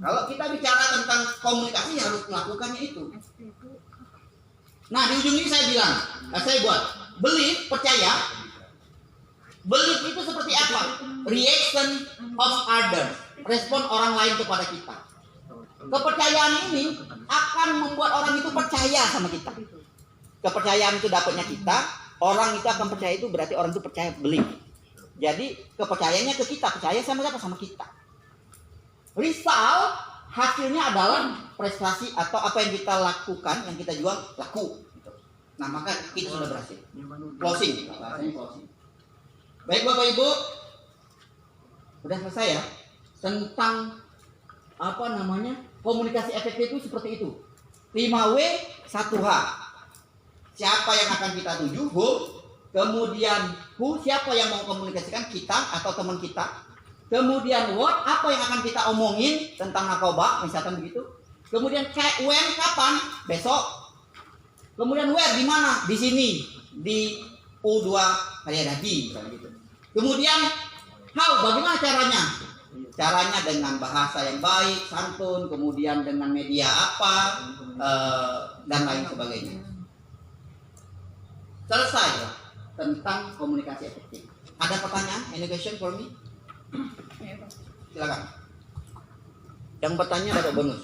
Kalau kita bicara tentang komunikasi harus melakukannya itu. Nah, di ujung ini saya bilang, saya buat belief, percaya. Belief itu seperti apa? Reaction of others, respon orang lain kepada kita. Kepercayaan ini akan membuat orang itu percaya sama kita. Kepercayaan itu dapatnya kita, orang itu akan percaya, itu berarti orang itu percaya, belief. Jadi kepercayaannya ke kita, percaya sama siapa? Sama kita. Result hasilnya adalah prestasi atau apa yang kita lakukan, yang kita jual laku. Nah, maka kita sudah berhasil. Closing. Baik Bapak Ibu, sudah selesai ya tentang komunikasi efektif itu seperti itu. 5W 1H. Siapa yang akan kita tuju? Who. Kemudian who, siapa yang mau komunikasikan, kita atau teman kita. Kemudian what, apa yang akan kita omongin tentang narkoba, misalkan begitu. Kemudian when, kapan, besok. Kemudian where, di mana, di sini, di U2 Haryadadi, misalkan gitu. Kemudian how, bagaimana caranya? Caranya dengan bahasa yang baik, santun, kemudian dengan media apa, dan lain sebagainya. Selesai ya, tentang komunikasi efektif. Ada pertanyaan? Any question for me? Silakan. Yang bertanya dapat bonus.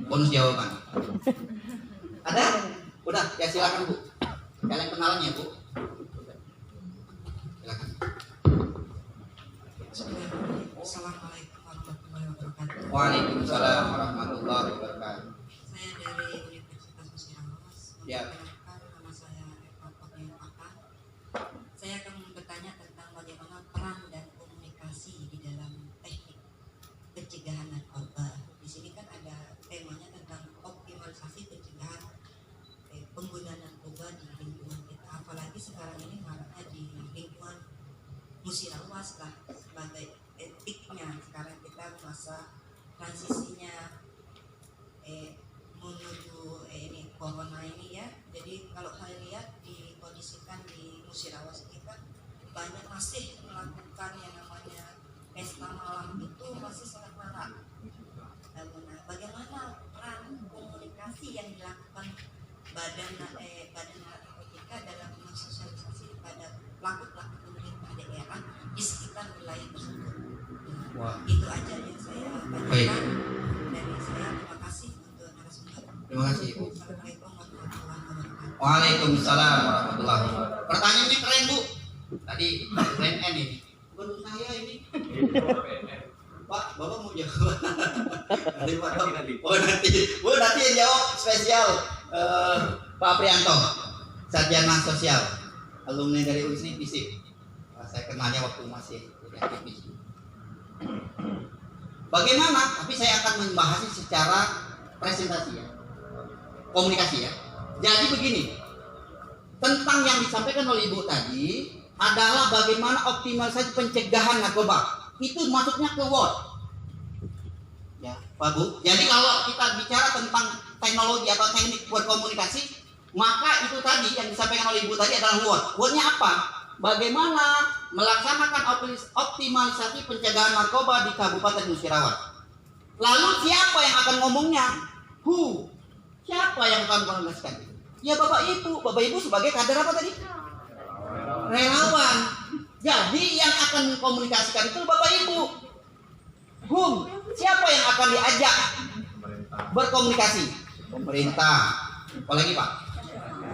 Bonus jawaban. Ada? Udah, ya silakan Bu. Kalian kenalan ya Bu. Silakan. Assalamualaikum warahmatullahi wabarakatuh. Waalaikumsalam warahmatullahi wabarakatuh. Saya dari Universitas Musirawas. Ya. Nama saya Eva Papa. Saya akan bertanya tentang bagaimana peran dan komunikasi di dalam teknik pencegahan narkoba. Di sini kan ada temanya tentang optimalisasi pencegahan penggunaan narkoba di lingkungan kita. Apalagi sekarang ini maraknya di lingkungan Musirawas lah sebagai etiknya. Sekarang kita masa transisinya menuju ini corona ini ya. Jadi kalau saya lihat dikondisikan di Musirawas kita banyak masih melakukan yang namanya pesta malam itu masih sangat marak. Nah, bagaimana peran komunikasi yang dilakukan badan narkotika dalam mensosialisasi pada pelaku-pelaku pemerintah daerah di sekitar wilayah tersebut? Wah. Itu aja yang saya Baik. tanyakan dari saya. Terima kasih untuk narasumber. Terima kasih Bu. Assalamualaikum warahmatullahi wabarakatuh. Waalaikumsalam warahmatullahi wabarakatuh. Pertanyaannya keren Bu. Tadi BNN ini. Bukan saya ini. Pak, Bapak mau jawab? Nanti. Oh nanti. Bu nanti yang jawab spesial Pak Prianto, sarjana sosial, alumni dari UNSI FISIP. Saya kenalnya waktu masih jadi aktivis. Bagaimana? Tapi saya akan membahasnya secara presentasi ya, komunikasi ya. Jadi begini, tentang yang disampaikan oleh Ibu tadi adalah bagaimana optimalisasi pencegahan narkoba. Itu masuknya ke word. Ya, Pak Bu. Jadi kalau kita bicara tentang teknologi atau teknik berkomunikasi, Maka itu tadi yang disampaikan oleh Ibu tadi adalah word. Wordnya apa? Bagaimana melaksanakan optimalisasi pencegahan narkoba di Kabupaten Musyarawat. Lalu siapa yang akan ngomongnya? Who? Siapa yang akan mengkomunikasikan? Ya Bapak Ibu. Bapak Ibu sebagai kader apa tadi? Relawan. Jadi yang akan mengkomunikasikan itu Bapak Ibu. Whom? Siapa yang akan diajak berkomunikasi? Pemerintah. Apa lagi Pak?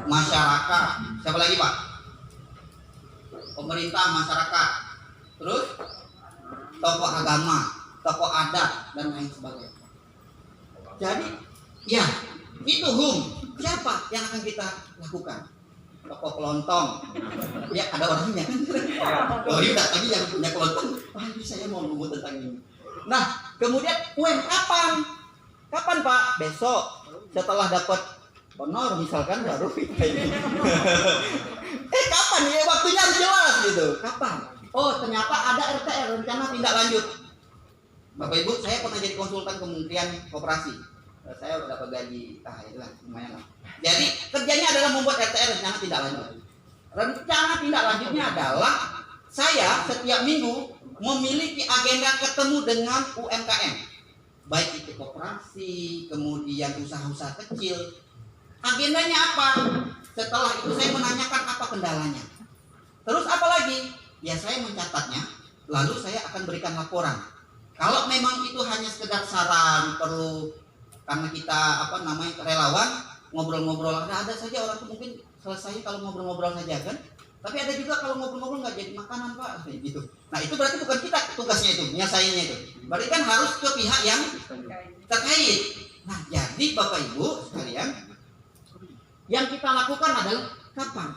Masyarakat. Siapa lagi Pak? Pemerintah, masyarakat. Terus tokoh agama, tokoh adat dan lain sebagainya. Jadi ya itu whom. Siapa yang akan kita lakukan? Tokoh kelontong. Ya ada orangnya kan. Oh iya tadi yang punya kelontong. Wah ini saya mau ngomong tentang ini. Nah kemudian when kapan? Kapan Pak? Besok setelah dapat honor misalkan baru kapan ya waktunya harus jelas gitu. Kapan? Oh ternyata ada RTR rencana tindak lanjut. Bapak Ibu saya pernah jadi konsultan Kementerian Koperasi. Saya udah dapat gaji, itulah lumayan lah. Jadi kerjanya adalah membuat RTR rencana tindak lanjut. Rencana tindak lanjutnya adalah saya setiap minggu memiliki agenda ketemu dengan UMKM, baik itu koperasi, kemudian usaha-usaha kecil. Agendanya apa? Setelah itu saya menanyakan apa kendalanya. Terus apa lagi? Ya saya mencatatnya, lalu saya akan berikan laporan. Kalau memang itu hanya sekedar saran, perlu karena kita relawan, ngobrol-ngobrol ada saja orang itu mungkin selesai kalau ngobrol-ngobrol saja kan. Tapi ada juga kalau ngobrol-ngobrol nggak jadi makanan Pak, gitu. Nah itu berarti bukan kita tugasnya itu, nyelesainnya itu. Berarti kan harus ke pihak yang terkait. Nah jadi Bapak Ibu sekalian, yang kita lakukan adalah kapan?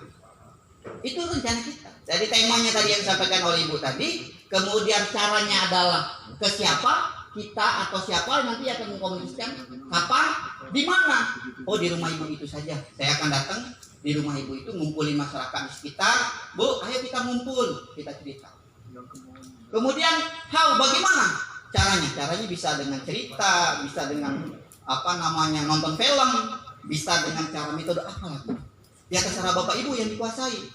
Itu rencana kita. Jadi temanya tadi yang disampaikan oleh Ibu tadi, kemudian caranya adalah ke siapa? Kita atau siapa nanti akan mengkomunikasikan kapan, di mana? Oh di rumah Ibu itu saja. Saya akan datang di rumah Ibu itu, ngumpulin masyarakat di sekitar. Bu, ayo kita ngumpul, kita cerita. Kemudian how, bagaimana caranya? Caranya bisa dengan cerita, bisa dengan nonton film, bisa dengan cara metode apa lagi? Ya terserah Bapak Ibu yang dikuasai.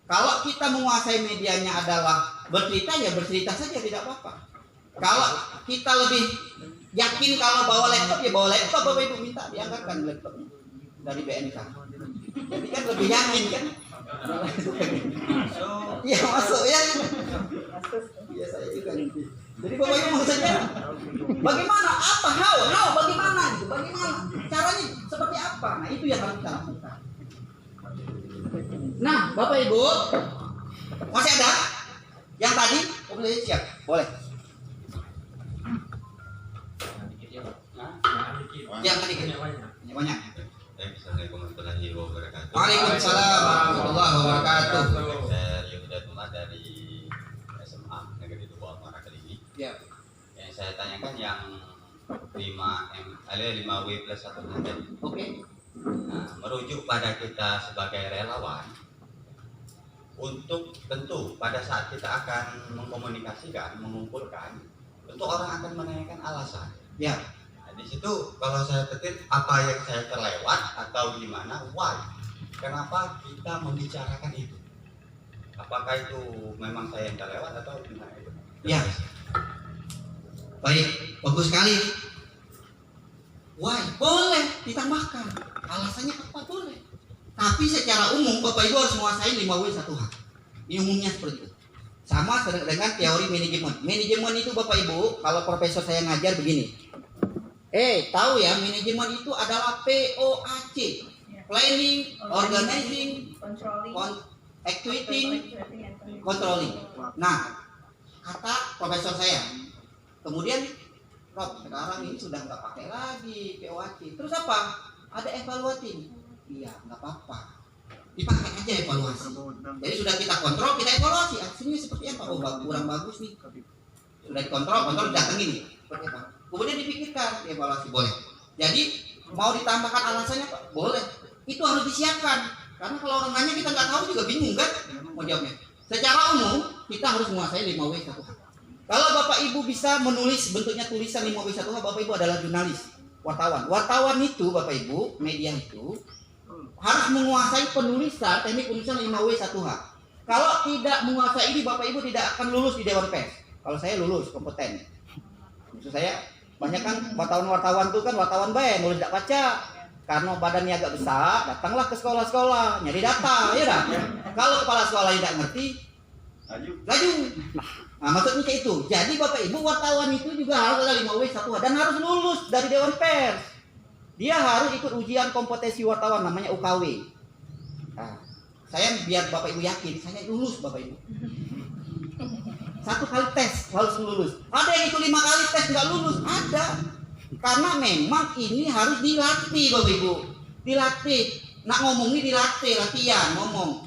Kalau kita menguasai medianya adalah bercerita, ya bercerita saja tidak apa-apa. Kalau kita lebih yakin kalau bawa laptop, ya bawa laptop. Bapak Ibu minta dianggarkan laptopnya dari BNK. Jadi kan lebih yakin kan? Iya masuk ya. Iya saya juga nanti. Jadi Bapak Ibu maksudnya bagaimana? Apa? How? Bagaimana? Bagaimana? Caranya seperti apa? Nah itu yang harus kita lakukan. Nah Bapak Ibu masih ada? Yang tadi? Boleh siap? Boleh. Yang tadi banyak. Waalaikumsalam warahmatullahi wabarakatuh. Saya Yudatullah dari SMA Negeri 2 Muara Keligi. Ya. Yang saya tanyakan yang 5W plus 1 tadi. Oke. Nah, merujuk pada kita sebagai relawan, untuk tentu pada saat kita akan mengkomunikasikan, mengumpulkan, tentu orang akan menanyakan alasan. Ya. Nah, di situ kalau saya ketik apa yang saya terlewat atau gimana, why? Kenapa kita membicarakan itu? Apakah itu memang saya yang terlewat atau gimana itu? Ya. Baik, bagus sekali. Why? Boleh ditambahkan. Alasannya apa? Boleh. Tapi secara umum Bapak Ibu harus menguasai 5W1H. Ini umumnya seperti itu. Sama dengan teori manajemen. Manajemen itu Bapak Ibu, kalau profesor saya ngajar begini. Tahu ya, manajemen itu adalah POAC. Planning, organizing, executing, controlling. Nah, kata profesor saya. Kemudian Rob, sekarang ini sudah nggak pakai lagi POAC. Terus apa? Ada evaluating. Iya, nggak apa-apa. Dipakai aja evaluasi. Jadi sudah kita kontrol, kita evaluasi. Hasilnya seperti apa? Oh, kurang bagus nih. Sudah dikontrol, datengin nih. Seperti apa? Kemudian dipikirkan, evaluasi boleh. Jadi mau ditambahkan alasannya apa? Boleh. Itu harus disiapkan. Karena kalau orang nanya kita nggak tahu juga bingung kan? Mau jawabnya. Secara umum kita harus menguasai 5W1H. Kalau Bapak Ibu bisa menulis bentuknya tulisan 5W1H, Bapak Ibu adalah jurnalis, wartawan. Wartawan itu Bapak Ibu, media itu harus menguasai penulisan, teknik penulisan 5W1H. Kalau tidak menguasai ini, Bapak Ibu tidak akan lulus di Dewan Pers. Kalau saya lulus, kompeten. Maksud saya, banyak kan wartawan-wartawan tuh kan wartawan baik, nulis tidak baca. Karena badannya agak besar, datanglah ke sekolah-sekolah, nyari data, ya dah. Kalau kepala sekolah tidak ngerti, laju. Nah, maksudnya kayak itu. Jadi Bapak Ibu wartawan itu juga harus ada 5W1H dan harus lulus dari Dewan Pers. Dia harus ikut ujian kompetensi wartawan namanya UKW. Nah, saya biar Bapak Ibu yakin, saya lulus Bapak Ibu. 1 kali tes harus lulus. Ada yang ikut 5 kali tes nggak lulus, ada. Karena memang ini harus dilatih Bapak Ibu. Dilatih. Nak ngomong ini dilatih, latihan ngomong.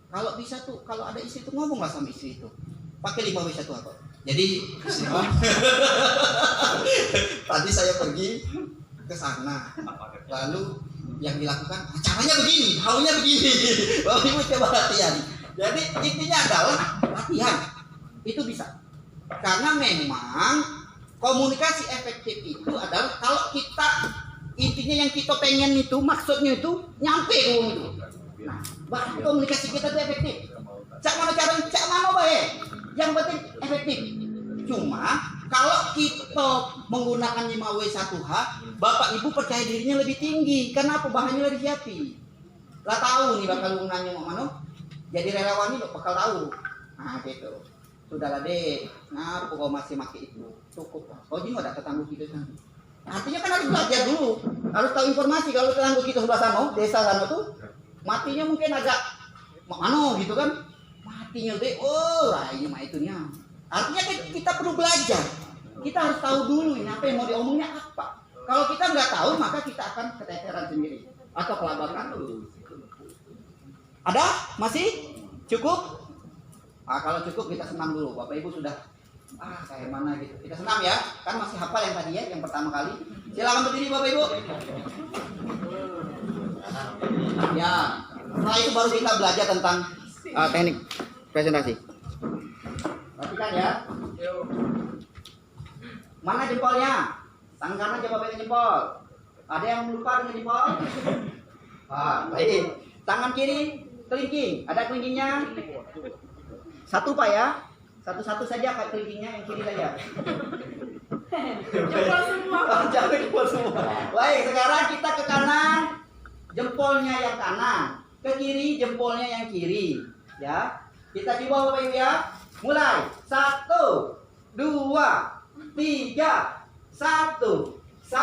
Kalau bisa tuh, kalau ada istri tuh ngomonglah sama istri itu. Pakai 5W1H apa? Jadi tadi saya pergi ke sana. Lalu yang dilakukan caranya begini, haunya begini. Bapak Ibu coba latihan. Jadi intinya adalah latihan. Itu bisa. Karena memang komunikasi efektif itu adalah kalau kita intinya yang kita pengen itu maksudnya itu nyampe itu. Nah, bahkan komunikasi kita itu efektif. Cak mana caranya, cak mana baik. Yang penting efektif. Cuma kalau kita menggunakan 5W1H, Bapak Ibu percaya dirinya lebih tinggi. Karena apa? Bahannya lebih siapi. Lah tahu nih bakal nanya mau mana? Jadi relawan ini bakal tahu. Nah gitu. Sudahlah deh. Nah, kok masih pakai itu? Cukup lah. Oh, ini ada tetangga kita sana. Artinya kan harus belajar dulu. Harus tahu informasi. Kalau tetangga kita sebelah sana, desa sana tuh, matinya mungkin agak mana gitu kan? Matinya deh. Oh, lah ini mah itunya. Artinya kita perlu belajar. Kita harus tahu dulu ini apa yang mau diomongnya apa. Kalau kita nggak tahu, maka kita akan keteteran sendiri atau kelabakan dulu. Ada? Masih? Cukup? Ah, kalau cukup kita senam dulu. Bapak Ibu sudah saya mana gitu. Kita senam ya. Kan masih hafal yang tadi ya, yang pertama kali. Silakan berdiri Bapak Ibu. Ya. Setelah itu baru kita belajar tentang teknik presentasi. Perhatikan ya. Mana jempolnya? Tangan kanan coba pegang jempol. Ada yang lupa dengan jempol? Baik. Tangan kiri kelingking. Ada kelingkingnya? Satu Pak ya. Satu-satu saja Pak kelingkingnya, yang kiri saja. Jempol semua. Jangan jempol semua. Baik, sekarang kita ke kanan. Jempolnya yang kanan. Ke kiri jempolnya yang kiri. Ya. Kita coba Bapak Ibu ya. Mulai. 1, 2, 3. 1, 2, 3,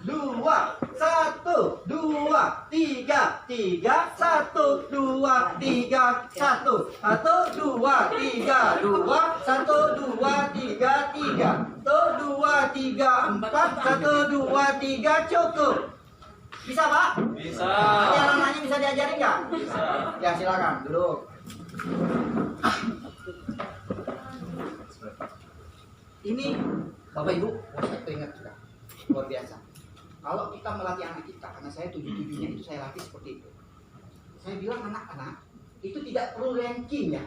2, 1, 2, 3, 3, 1, 2, 3, 1, 2, 3, 1, 2, 3, 1, 2, 3, 1, 2, 3, 3, 1, 2, 3, 4, 1, 2, 3, cukup. Bisa Pak? Bisa. Ada yang namanya bisa diajarin nggak? Bisa. Ya silakan duduk. Ini Bapak Ibu, saya teringat juga luar biasa. Kalau kita melatih anak kita, karena saya 7-7-nya itu saya latih seperti itu. Saya bilang anak-anak itu tidak perlu ranking ya.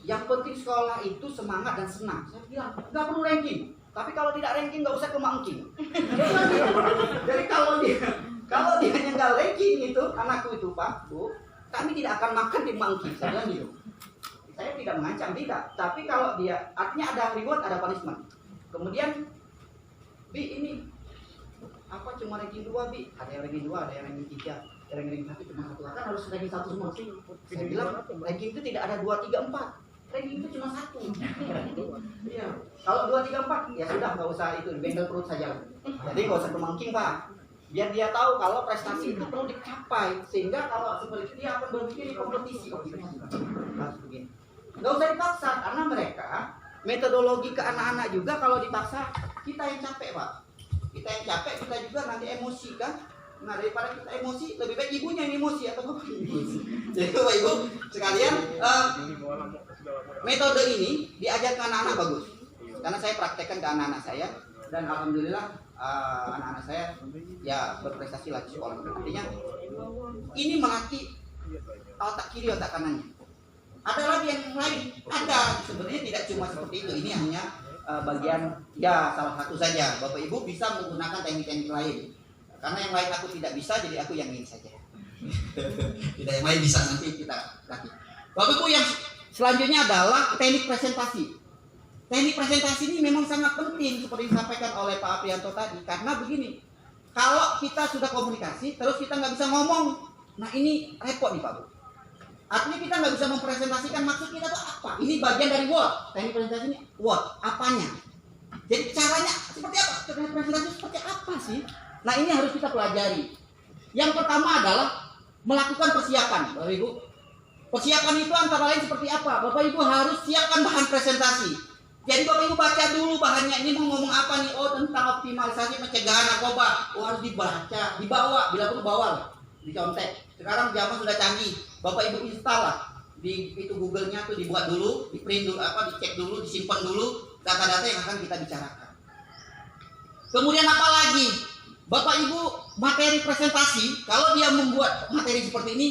Yang penting sekolah itu semangat dan senang. Saya bilang nggak perlu ranking. Tapi kalau tidak ranking nggak usah ke mangking. Jadi kalau dia nggak ranking itu anakku itu Pak, Bu, kami tidak akan makan di mangking. Saya bilang gitu. Saya tidak mengancam, tidak. Tapi kalau dia, artinya ada reward, ada punishment. Kemudian, Bi ini apa cuma ranking 2 Bi? Ada yang ranking 2, ada yang ranking 3, ada yang ranking 1 cuma 1. Kan harus ranking 1 semua. Saya bilang ranking itu tidak ada 2, 3, 4. Ranking itu cuma 1. Iya. Kalau 2, 3, 4 ya sudah nggak usah itu, bengkel perut saja. Jadi nggak usah kemangking Pak. Biar dia tahu kalau prestasi itu perlu dicapai, sehingga kalau seperti itu dia akan berpikir di kompetisi. Harus begini. Nggak usah dipaksa, karena mereka metodologi ke anak-anak juga kalau dipaksa kita yang capek Pak. Kita yang capek, kita juga nanti emosi kan. Nah daripada kita emosi, lebih baik ibunya yang emosi atau bapak yang emosi. Jadi Bapak Ibu sekalian, metode ini diajarkan anak-anak bagus. Karena saya praktekkan ke anak-anak saya dan alhamdulillah anak-anak saya ya berprestasi lagi sekolah. Artinya ini melatih otak kiri otak kanannya. Ada lagi yang lain, ada sebenarnya tidak cuma seperti itu. Ini hanya bagian ya salah satu saja. Bapak Ibu bisa menggunakan teknik-teknik lain. Karena yang lain aku tidak bisa, jadi aku yang ini saja. Tidak, yang lain bisa, nanti kita kasih. Bapak Ibu, yang selanjutnya adalah teknik presentasi. Teknik presentasi ini memang sangat penting seperti disampaikan oleh Pak Aprianto tadi. Karena begini, kalau kita sudah komunikasi terus kita nggak bisa ngomong, nah ini repot nih Pak Bu. Artinya kita nggak bisa mempresentasikan maksud kita itu apa. Ini bagian dari word. Teknik presentasi ini word, apanya. Jadi caranya seperti apa? Teknik presentasi seperti apa sih? Nah ini harus kita pelajari. Yang pertama adalah melakukan persiapan, Bapak Ibu. Persiapan itu antara lain seperti apa? Bapak Ibu harus siapkan bahan presentasi. Jadi Bapak Ibu baca dulu bahannya, ini mau ngomong apa nih? Oh, tentang optimalisasi pencegahan narkoba. Oh, harus dibaca, dibawa, bila perlu bawa, dicontek. Sekarang zaman sudah canggih, Bapak Ibu install lah di itu Google-nya tuh, dibuat dulu, di print dulu, dicek dulu, disimpan dulu data-data yang akan kita bicarakan. Kemudian apa lagi? Bapak Ibu materi presentasi, kalau dia membuat materi seperti ini,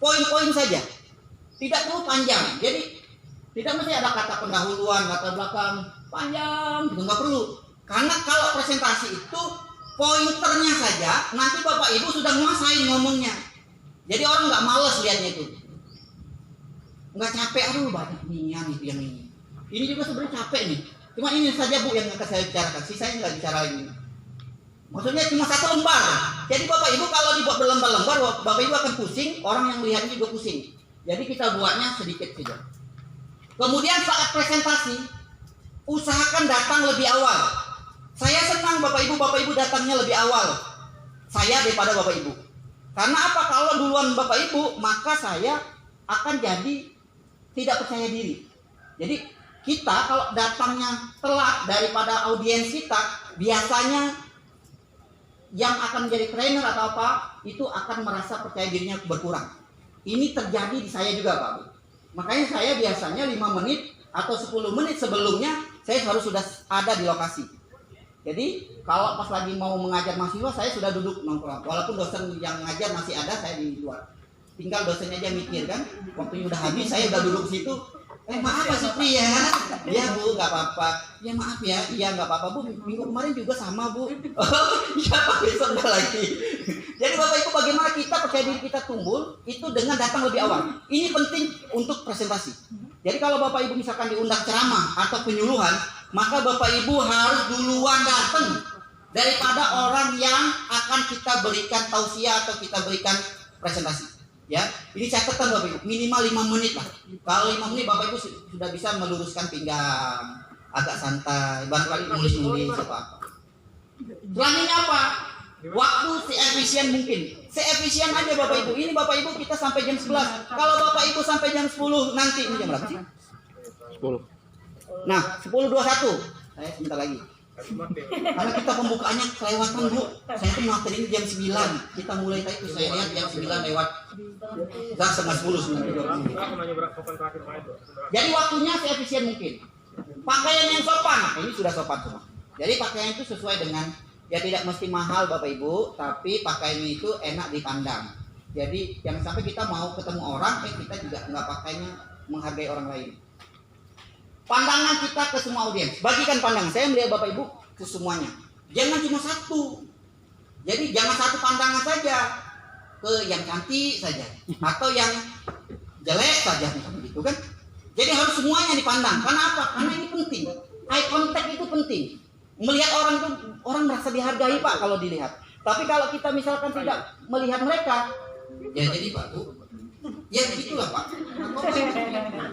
poin-poin saja, tidak perlu panjang. Jadi tidak mesti ada kata pendahuluan, kata belakang panjang, gitu nggak perlu. Karena kalau presentasi itu pointernya saja, nanti Bapak Ibu sudah nguasain ngomongnya. Jadi orang nggak males lihatnya itu, nggak capek. Aduh banyak nih yang itu yang ini. Ini juga sebenarnya capek nih. Cuma ini saja Bu yang akan saya bicarakan. Sisanya nggak bicara ini. Maksudnya cuma satu lembar. Jadi Bapak Ibu kalau dibuat berlembar-lembar, Bapak Ibu akan pusing. Orang yang melihatnya juga pusing. Jadi kita buatnya sedikit saja. Kemudian saat presentasi, usahakan datang lebih awal. Saya senang Bapak Ibu datangnya lebih awal saya daripada Bapak Ibu. Karena apa? Kalau duluan Bapak Ibu, maka saya akan jadi tidak percaya diri. Jadi kita kalau datangnya telat daripada audiens kita, biasanya yang akan menjadi trainer atau apa, itu akan merasa percaya dirinya berkurang. Ini terjadi di saya juga Pak Bu. Makanya saya biasanya 5 menit atau 10 menit sebelumnya saya harus sudah ada di lokasi. Jadi kalau pas lagi mau mengajar mahasiswa, saya sudah duduk nongkrong. Walaupun dosen yang ngajar masih ada, saya di luar. Tinggal dosennya aja mikir kan, waktunya udah habis, saya udah duduk situ. Maaf Pak Supri ya. Ya Bu, nggak apa-apa. Ya maaf ya, iya nggak apa-apa Bu. Minggu kemarin juga sama Bu. Oh iya Pak, besok nggak lagi. Jadi Bapak Ibu, bagaimana kita percaya diri kita tumbuh itu dengan datang lebih awal. Ini penting untuk presentasi. Jadi kalau Bapak Ibu misalkan diundang ceramah atau penyuluhan, maka Bapak Ibu harus duluan datang daripada orang yang akan kita berikan tausiah atau kita berikan presentasi. Ya, ini catatan Bapak Ibu, minimal 5 menit lah. Kalau 5 menit Bapak Ibu sudah bisa meluruskan pinggang, agak santai, barangkali nulis-nulis apa. Selanjutnya apa? Waktu seefisien mungkin. Seefisien aja Bapak Ibu. Ini Bapak Ibu kita sampai jam 11. Kalau Bapak Ibu sampai jam 10 nanti, ini jam berapa sih? 10. Nah, 10.21. Saya sebentar lagi. Karena kita pembukaannya kelewatan Bu. Saya tuh materi ini jam 9. Kita mulai tadi saya lihat jam 9 lewat. Udah setengah 10 sebenarnya. Jadi waktunya seefisien mungkin. Pakaian yang sopan. Ini sudah sopan semua. Jadi pakaian itu sesuai dengan, ya tidak mesti mahal Bapak Ibu, tapi pakaiannya itu enak dipandang. Jadi jangan sampai kita mau ketemu orang, kita juga nggak pakainya menghargai orang lain. Pandangan kita ke semua audiens. Bagikan pandangan. Saya melihat Bapak Ibu ke semuanya. Jangan cuma satu. Jadi jangan satu pandangan saja ke yang cantik saja atau yang jelek saja gitu kan. Jadi harus semuanya dipandang. Kenapa? Karena ini penting. Eye contact itu penting. Melihat orang itu, orang merasa dihargai Pak kalau dilihat. Tapi kalau kita misalkan tidak melihat mereka, ya jadi Pak Bu, ya begitulah Pak.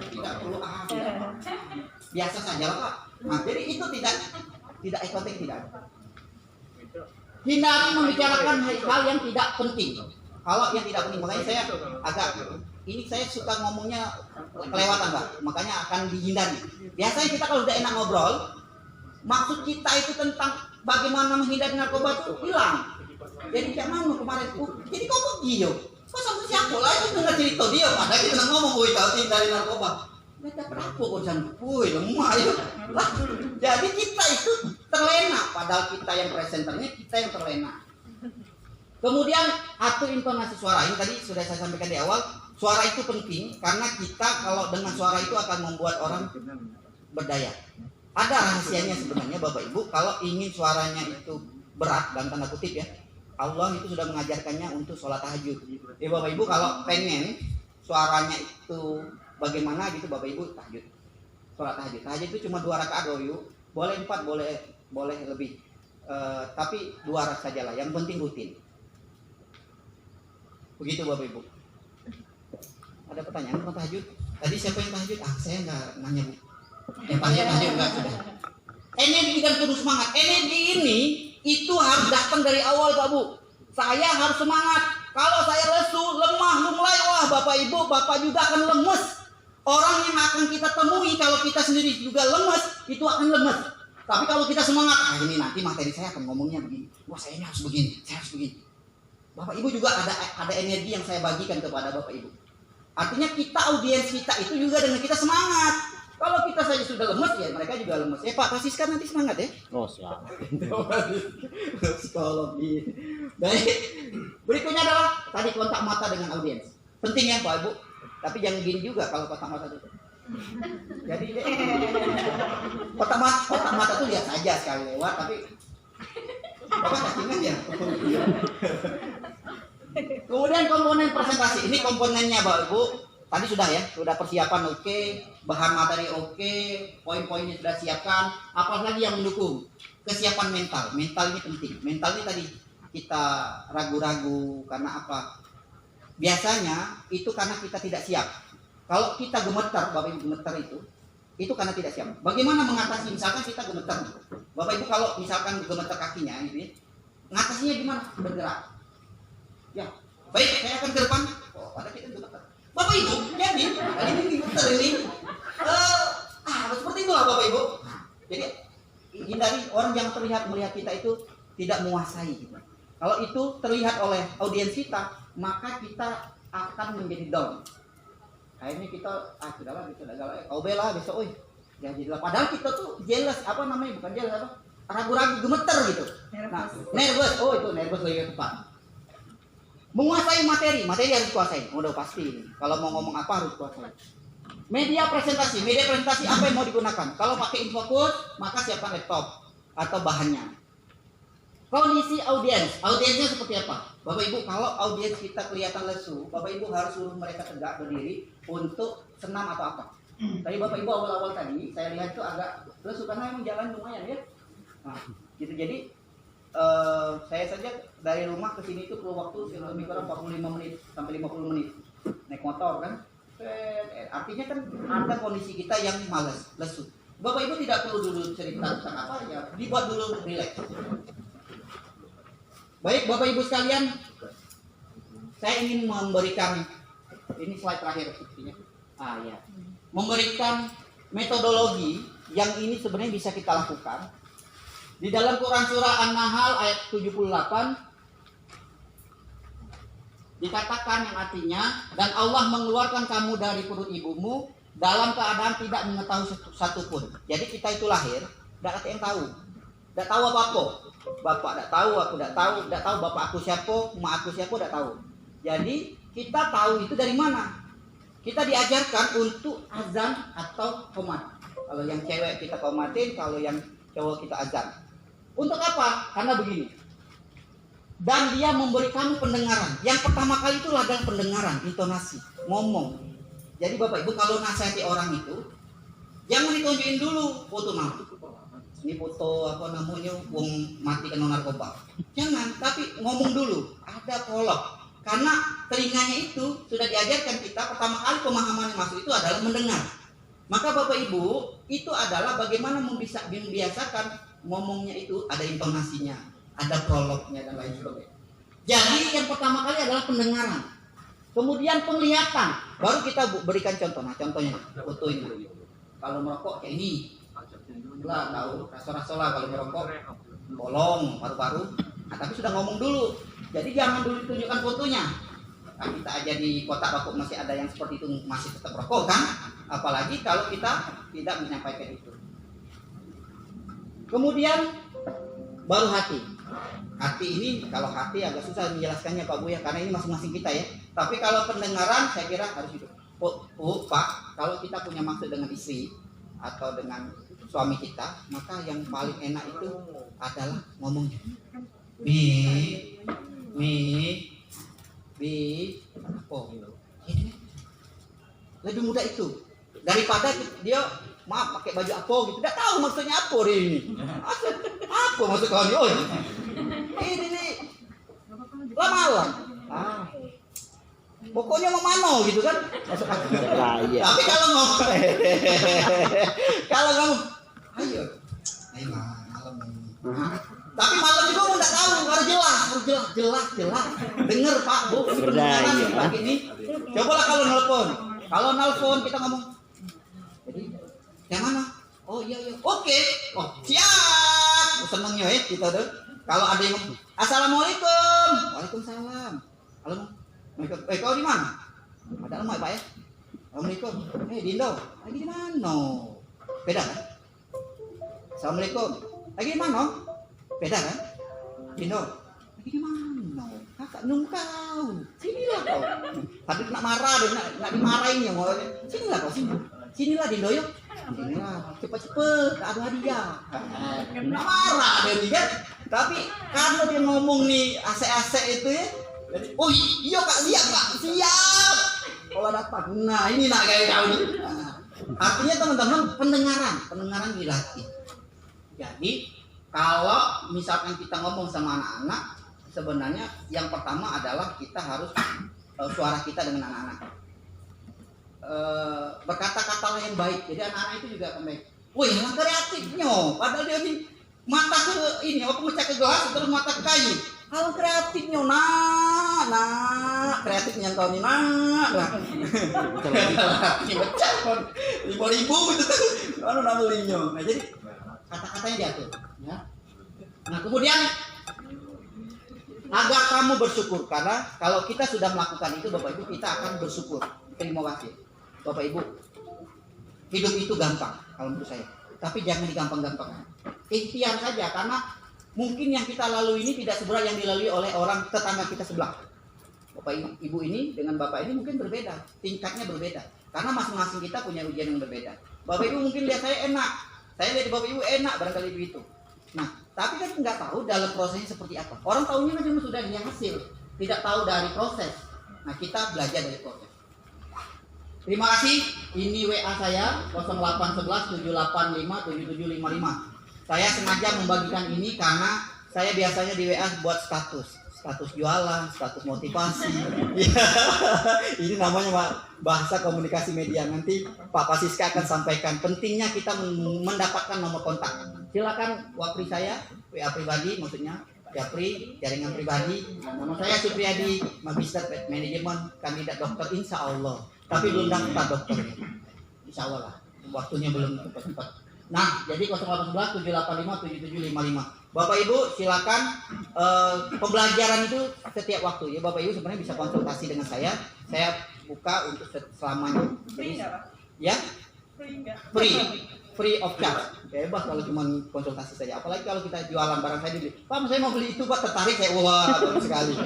Tidak perlu biasa saja lah Pak. Nah, jadi itu tidak eye contact, tidak. Hindari membicarakan hal yang tidak penting. Kalau yang tidak penting, makanya saya agak ini saya suka ngomongnya kelewatan Pak. Makanya akan dihindari. Biasanya kita kalau udah enak ngobrol, maksud kita itu tentang bagaimana menghindari narkoba itu hilang. Jadi kayak mana kemarin? Jadi kok pergi yo? Kok sama siapa lah itu nggak cerita dia? Padahal kita ngomong gue tahu hindari narkoba. Nggak dapat apa kok jangan, woi lemah ya. Lah, jadi kita itu terlena. Padahal kita yang presenternya kita yang terlena. Kemudian atur intonasi suara. Ini tadi sudah saya sampaikan di awal. Suara itu penting karena kita kalau dengan suara itu akan membuat orang berdaya. Ada rahasianya sebenarnya Bapak Ibu, kalau ingin suaranya itu berat dalam tanda kutip ya, Allah itu sudah mengajarkannya untuk sholat tahajud. Ya Bapak Ibu kalau pengen suaranya itu bagaimana gitu Bapak Ibu tahajud. Sholat tahajud. Tahajud itu cuma 2 rakaat doyu, boleh 4, boleh lebih. Tapi 2 rakaat sajalah, yang penting rutin. Begitu Bapak Ibu. Ada pertanyaan tentang tahajud? Tadi siapa yang tahajud? Saya nggak nanya Bu. Yang tahajud nggak sudah. Energi dan penuh semangat. Energi ini itu harus datang dari awal Pak Bu. Saya harus semangat. Kalau saya lesu, lemah, lunglai, wah Bapak Ibu, Bapak juga akan lemes. Orang yang akan kita temui kalau kita sendiri juga lemes, itu akan lemes. Tapi kalau kita semangat, ini nanti materi saya akan ngomongnya begini. Wah saya ini harus begini, saya harus begini. Bapak Ibu juga ada energi yang saya bagikan kepada Bapak Ibu. Artinya kita, audiens kita itu juga dengan kita semangat. Kalau kita saja sudah lemes, ya mereka juga lemes. Pak Siska nanti semangat ya. Oh, siap. Psikologi. Baik. Berikutnya adalah tadi kontak mata dengan audiens. Penting ya Pak Ibu. Tapi jangan gini juga kalau kontak mata itu. Jadi kontak mata tuh lihat saja sekali lewat, tapi Bapak cacingan ya. Kemudian komponen presentasi. Ini komponennya Bapak Ibu. Tadi sudah ya, sudah persiapan oke, bahan materi oke, poin-poinnya sudah siapkan. Apalagi yang mendukung? Kesiapan mental. Mental ini penting. Mental ini tadi kita ragu-ragu karena apa? Biasanya itu karena kita tidak siap. Kalau kita gemetar, Bapak Ibu gemetar itu karena tidak siap. Bagaimana mengatasi? Misalkan kita gemetar, Bapak Ibu kalau misalkan gemetar kakinya, gitu ya, ngatasinya gimana? Bergerak. Ya, baik, saya akan ke depan. Oh, pada kita gemetar. Bapak Ibu, jadi ini gemetar ini. Seperti itulah Bapak Ibu. Jadi hindari orang yang melihat kita itu tidak menguasai. Gitu. Kalau itu terlihat oleh audiens kita, maka kita akan menjadi down. Akhirnya kita sudahlah kau bela besok, ya jadilah. Padahal kita tuh jelas bukan jelas ragu-ragu gemeter gitu. Nah, nervous, itu nervous lebih tepat. Menguasai materi harus kuasai. Udah pasti. Kalau mau ngomong apa harus kuasai. Media presentasi apa yang mau digunakan? Kalau pakai infocus, maka siapkan laptop atau bahannya. Kondisi audiensnya seperti apa? Bapak Ibu, kalau audiens kita kelihatan lesu, Bapak Ibu harus suruh mereka tegak berdiri untuk senam atau apa. Tadi Bapak Ibu awal-awal tadi, saya lihat itu agak lesu karena emang jalan lumayan ya. Nah, gitu. Jadi saya saja dari rumah ke sini itu perlu waktu lebih kurang 45 menit sampai 50 menit naik motor kan. Artinya kan ada kondisi kita yang malas, lesu. Bapak Ibu tidak perlu dulu cerita tentang apa ya, dibuat dulu relax. Baik Bapak Ibu sekalian, saya ingin memberikan ini slide terakhir sepertinya. Memberikan metodologi yang ini sebenarnya bisa kita lakukan. Di dalam Quran surah An-Nahl ayat 78 dikatakan yang artinya, dan Allah mengeluarkan kamu dari perut ibumu dalam keadaan tidak mengetahui satupun. Jadi kita itu lahir, tidak ada yang tahu. Tidak tahu apa-apa. Bapak tidak tahu, aku tidak tahu bapak aku siapa, mak aku siapa, tidak tahu. Jadi kita tahu itu dari mana? Kita diajarkan untuk azan atau qomat. Kalau yang cewek kita qomatin, kalau yang cowok kita azan. Untuk apa? Karena begini. Dan dia memberi kamu pendengaran. Yang pertama kali itu adalah pendengaran, intonasi, ngomong. Jadi Bapak Ibu kalau nasihati orang itu, jangan ditunjukin dulu foto nama. Ini foto wong mati kena narkoba. Jangan, tapi ngomong dulu. Ada prolog. Karena telinganya itu sudah diajarkan kita pertama kali pemahaman yang masuk itu adalah mendengar. Maka Bapak Ibu itu adalah bagaimana membiasakan ngomongnya itu ada intonasinya, ada prolognya dan lain sebagainya. Jadi yang pertama kali adalah pendengaran. Kemudian penglihatan. Baru kita berikan contoh. Nah contohnya foto ini. Kalau merokok kayak ini. Lah tahu rasa-rasa lah kalau merokok bolong paru-paru. Nah, tapi sudah ngomong dulu. Jadi jangan dulu tunjukkan fotonya. Nah, kita aja di kotak rokok masih ada yang seperti itu masih tetap rokok kan? Apalagi kalau kita tidak menyampaikan itu. Kemudian baru hati. Hati ini kalau hati agak susah menjelaskannya Pak Bu ya karena ini masing-masing kita ya. Tapi kalau pendengaran saya kira harus hidup. Pak, kalau kita punya maksud dengan istri atau dengan suami kita, maka yang paling enak itu adalah ngomong bi apa ini lebih mudah itu daripada dia maaf pakai baju apa gitu, tidak tahu maksudnya apa dia ini. Apa maksud kau ini? Oh, ini nih lama-lama. Pokoknya mau mano gitu kan. Iya. Tapi kalau ngomong ayo malam ini. Tapi malam juga mau nggak tahu, harus jelas. Dengar Pak Bu, ini kebenaran nih, Pak ini. Cobalah kalau nelpon kita ngomong. Jadi yang mana? Oh iya. Oke. Oh siap. Senengnya kita tuh. Kalau ada yang ngomong, Assalamualaikum. Waalaikumsalam. Halo. Kau di mana? Ada lama Pak ya? Assalamualaikum. Dindo. Lagi di mana? Beda kan? Assalamualaikum. Lagi di mana? Beda kan? Dindo. Lagi di mana? Kakak nungkau. Sinilah kau. Tadi nak marah dan nak dimarahin ya mau. Sinilah kau sini. Sinilah Dindo yuk. Sinilah. Cepat-cepat. Tak ada hadiah. Nak marah dia nih kan? Tapi kalau dia ngomong nih AC itu ya. Jadi, oh iya Kak, siap. Kalau dapat, nah ini nak kayak kau nih. Artinya teman-teman pendengaran dilatih. Jadi kalau misalkan kita ngomong sama anak-anak, sebenarnya yang pertama adalah kita harus suara kita dengan anak-anak. Berkata-kata yang baik. Jadi anak-anak itu juga akan baik. Wih, yang kreatifnya, padahal dia ini mata ke ini, pecah ke gelas terus mata ke kayu. Kalau kreatifnya, kreatifnya kau nih, ini pecah pun 5.000 itu kan, namanya. Nah jadi kata-katanya diatur, ya. Nah kemudian agar kamu bersyukur, karena kalau kita sudah melakukan itu Bapak Ibu kita akan bersyukur. Terima kasih, Bapak Ibu. Hidup itu gampang kalau menurut saya, tapi jangan digampang-gampangkan. Ikhtiar saja, karena mungkin yang kita lalui ini tidak seberat yang dilalui oleh orang tetangga kita sebelah. Bapak Ibu ini dengan Bapak ini mungkin berbeda, tingkatnya berbeda. Karena masing-masing kita punya ujian yang berbeda. Bapak Ibu mungkin lihat saya enak, saya lihat Bapak Ibu enak barangkali begitu. Nah, tapi kan nggak tahu dalam prosesnya seperti apa. Orang tahunya kan cuma sudah dari hasil, tidak tahu dari proses. Nah, kita belajar dari proses. Terima kasih. Ini WA saya 0811 785 7755. Saya sengaja membagikan ini karena saya biasanya di WA buat status jualan, status motivasi. Ini namanya bahasa komunikasi media. Nanti Pak Pasiska akan sampaikan pentingnya kita mendapatkan nomor kontak. Silakan Wapri saya, WA pribadi maksudnya, Japri, jaringan pribadi. Nama saya Supriyadi, Magister Manajemen, kandidat dokter insya Allah. Tapi belum daftar dokternya. Insya Allah lah, waktunya belum tepat. Nah, jadi 0811 785 7755. Bapak Ibu silakan pembelajaran itu setiap waktu ya. Bapak Ibu sebenarnya bisa konsultasi dengan saya. Saya buka untuk selamanya. Free nggak Pak? Ya? Free nggak? Free of charge. Bebas kalau cuma konsultasi saja. Apalagi kalau kita jualan barang saya dibeli. Pak, saya mau beli itu Pak, tertarik saya. Wah, bagus sekali.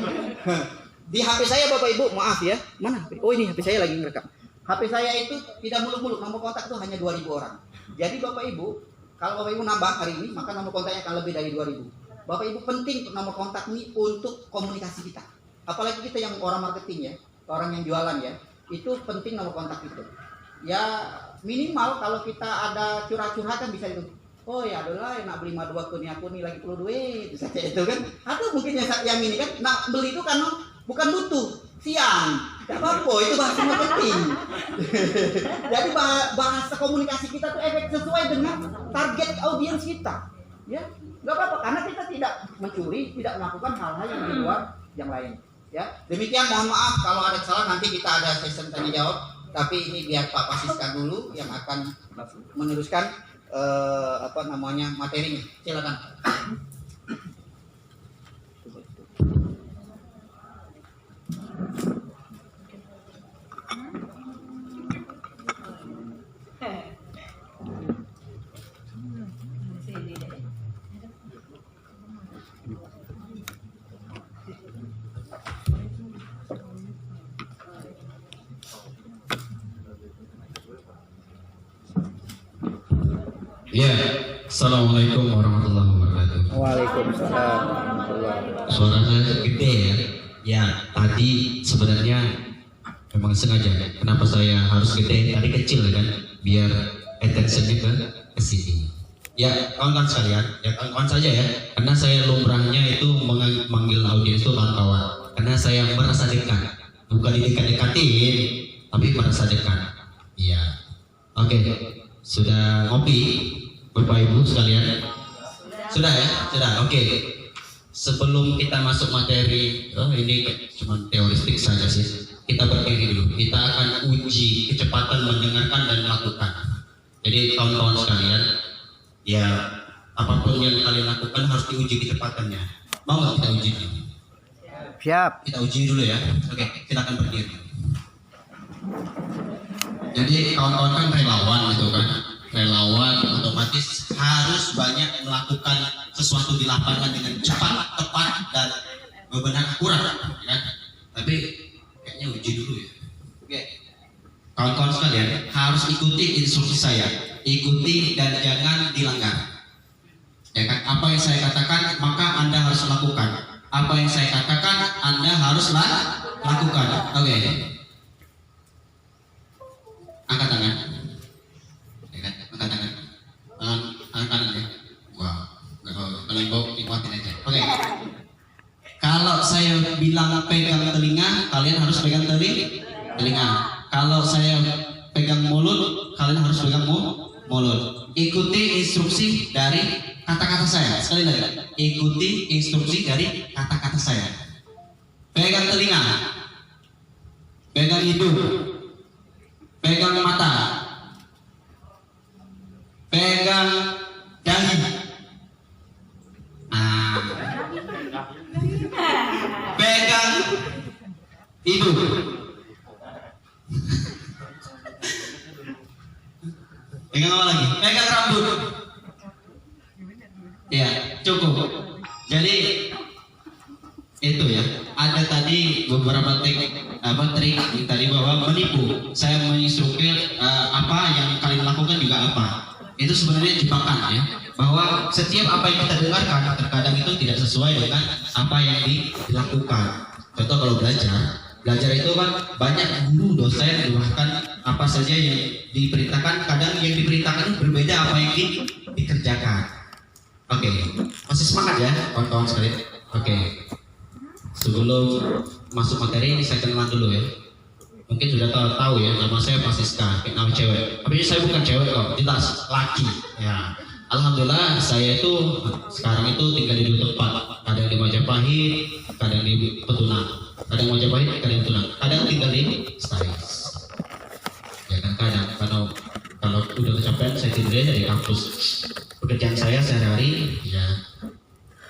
Di HP saya Bapak Ibu, maaf ya. Mana HP? Oh ini HP saya lagi ngerekam. HP saya itu tidak muluk-muluk, nomor kontak itu hanya 2.000 orang. Jadi Bapak Ibu, kalau Bapak Ibu nambah hari ini, maka nomor kontaknya akan lebih dari 2.000. Bapak Ibu penting nomor kontak ini untuk komunikasi kita. Apalagi kita yang orang marketing ya, orang yang jualan ya, itu penting nomor kontak itu. Ya minimal kalau kita ada curhat-curhatan bisa itu. Oh ya adalah nak beli madu aku nih lagi perlu duit, bisa kayak itu kan. Atau mungkin yang ini kan, nak beli itu karena bukan butuh, siang. Gak apa-apa, itu bahasanya penting. Jadi bahasa komunikasi kita tuh efek sesuai dengan target audiens kita. Ya, gak apa-apa karena kita tidak mencuri, tidak melakukan hal-hal yang di luar yang lain. Ya, demikian mohon maaf kalau ada kesalahan, nanti kita ada sesi tanya jawab. Tapi ini biar Pak Pasiska dulu yang akan meneruskan materinya. Silakan. Ya, assalamualaikum warahmatullahi wabarakatuh. Waalaikumsalam warahmatullahi wabarakatuh. Suara saya gede ya. Ya, tadi sebenarnya memang sengaja. Kenapa saya harus gede? Tadi kecil kan, biar attention-nya ke sini. Ya, kawan-kawan sekalian, ya kawan-kawan saja ya. Karena saya lumrahnya itu manggil audiens itu kawan-kawan. Karena saya merasa dekat, bukan didekat-dekatin, tapi merasa dekat. Iya. Oke, sudah ngopi, Bapak Ibu sekalian? Sudah ya, sudah. Oke. Sebelum kita masuk materi, ini cuma teoristik saja sih. Kita berdiri dulu. Kita akan uji kecepatan mendengarkan dan melakukan. Jadi kawan-kawan sekalian, ya apapun yang kalian lakukan harus diuji kecepatannya. Mau nggak kita uji dulu? Siap. Kita uji dulu ya. Oke, silakan berdiri. Jadi kawan-kawan kan relawan gitu kan. Relawan otomatis harus banyak melakukan sesuatu di lapangan dengan cepat, tepat, dan benar akurat, ya kan? Tapi kayaknya uji dulu ya. Oke. Kawan-kawan sekalian harus ikuti instruksi saya. Ikuti dan jangan dilanggar. Ya kan? Apa yang saya katakan maka Anda harus lakukan. Apa yang saya katakan Anda harus lakukan. Oke. Angkat tangan. Ya kan? Angkat tangan. Angkat tangan ya. Wah, kalau yang bau ikutin aja. Oke. Kalau saya bilang pegang telinga, kalian harus pegang telinga. Kalau saya pegang mulut, kalian harus pegang mulut. Ikuti instruksi dari kata-kata saya. Sekali lagi, ikuti instruksi dari kata-kata saya. Pegang telinga, pegang hidung, pegang mata, pegang dahi. Pegang hidung. Pegang apa lagi? Pegang rambut. Ya, cukup. Jadi itu ya. Ada tadi beberapa trik tadi bahwa menipu. Saya menginstruksi apa yang kalian lakukan juga apa. Itu sebenarnya jebakan ya. Bahwa setiap apa yang kita dengarkan terkadang itu tidak sesuai dengan apa yang dilakukan. Contoh kalau belajar itu kan banyak guru, dosen, bahkan apa saja yang diperintahkan, kadang yang diperintahkan berbeda apa yang dikerjakan. Oke, masih semangat ya kawan-kawan sekalian. Oke, sebelum masuk materi ini saya kenalan dulu ya. Mungkin sudah tahu ya, nama saya Pak Siska, nama cewek. Tapi saya bukan cewek kok, jelas laki. Ya, alhamdulillah saya itu sekarang itu tinggal di dua tempat. Kadang di Majapahit, kadang di Petunang. Kadang Majapahit, kadang Petunang. Kadang tinggal di Staris. Ya kan kadang kalau udah kecapean saya tidur aja di kampus. Pekerjaan saya sehari-hari ya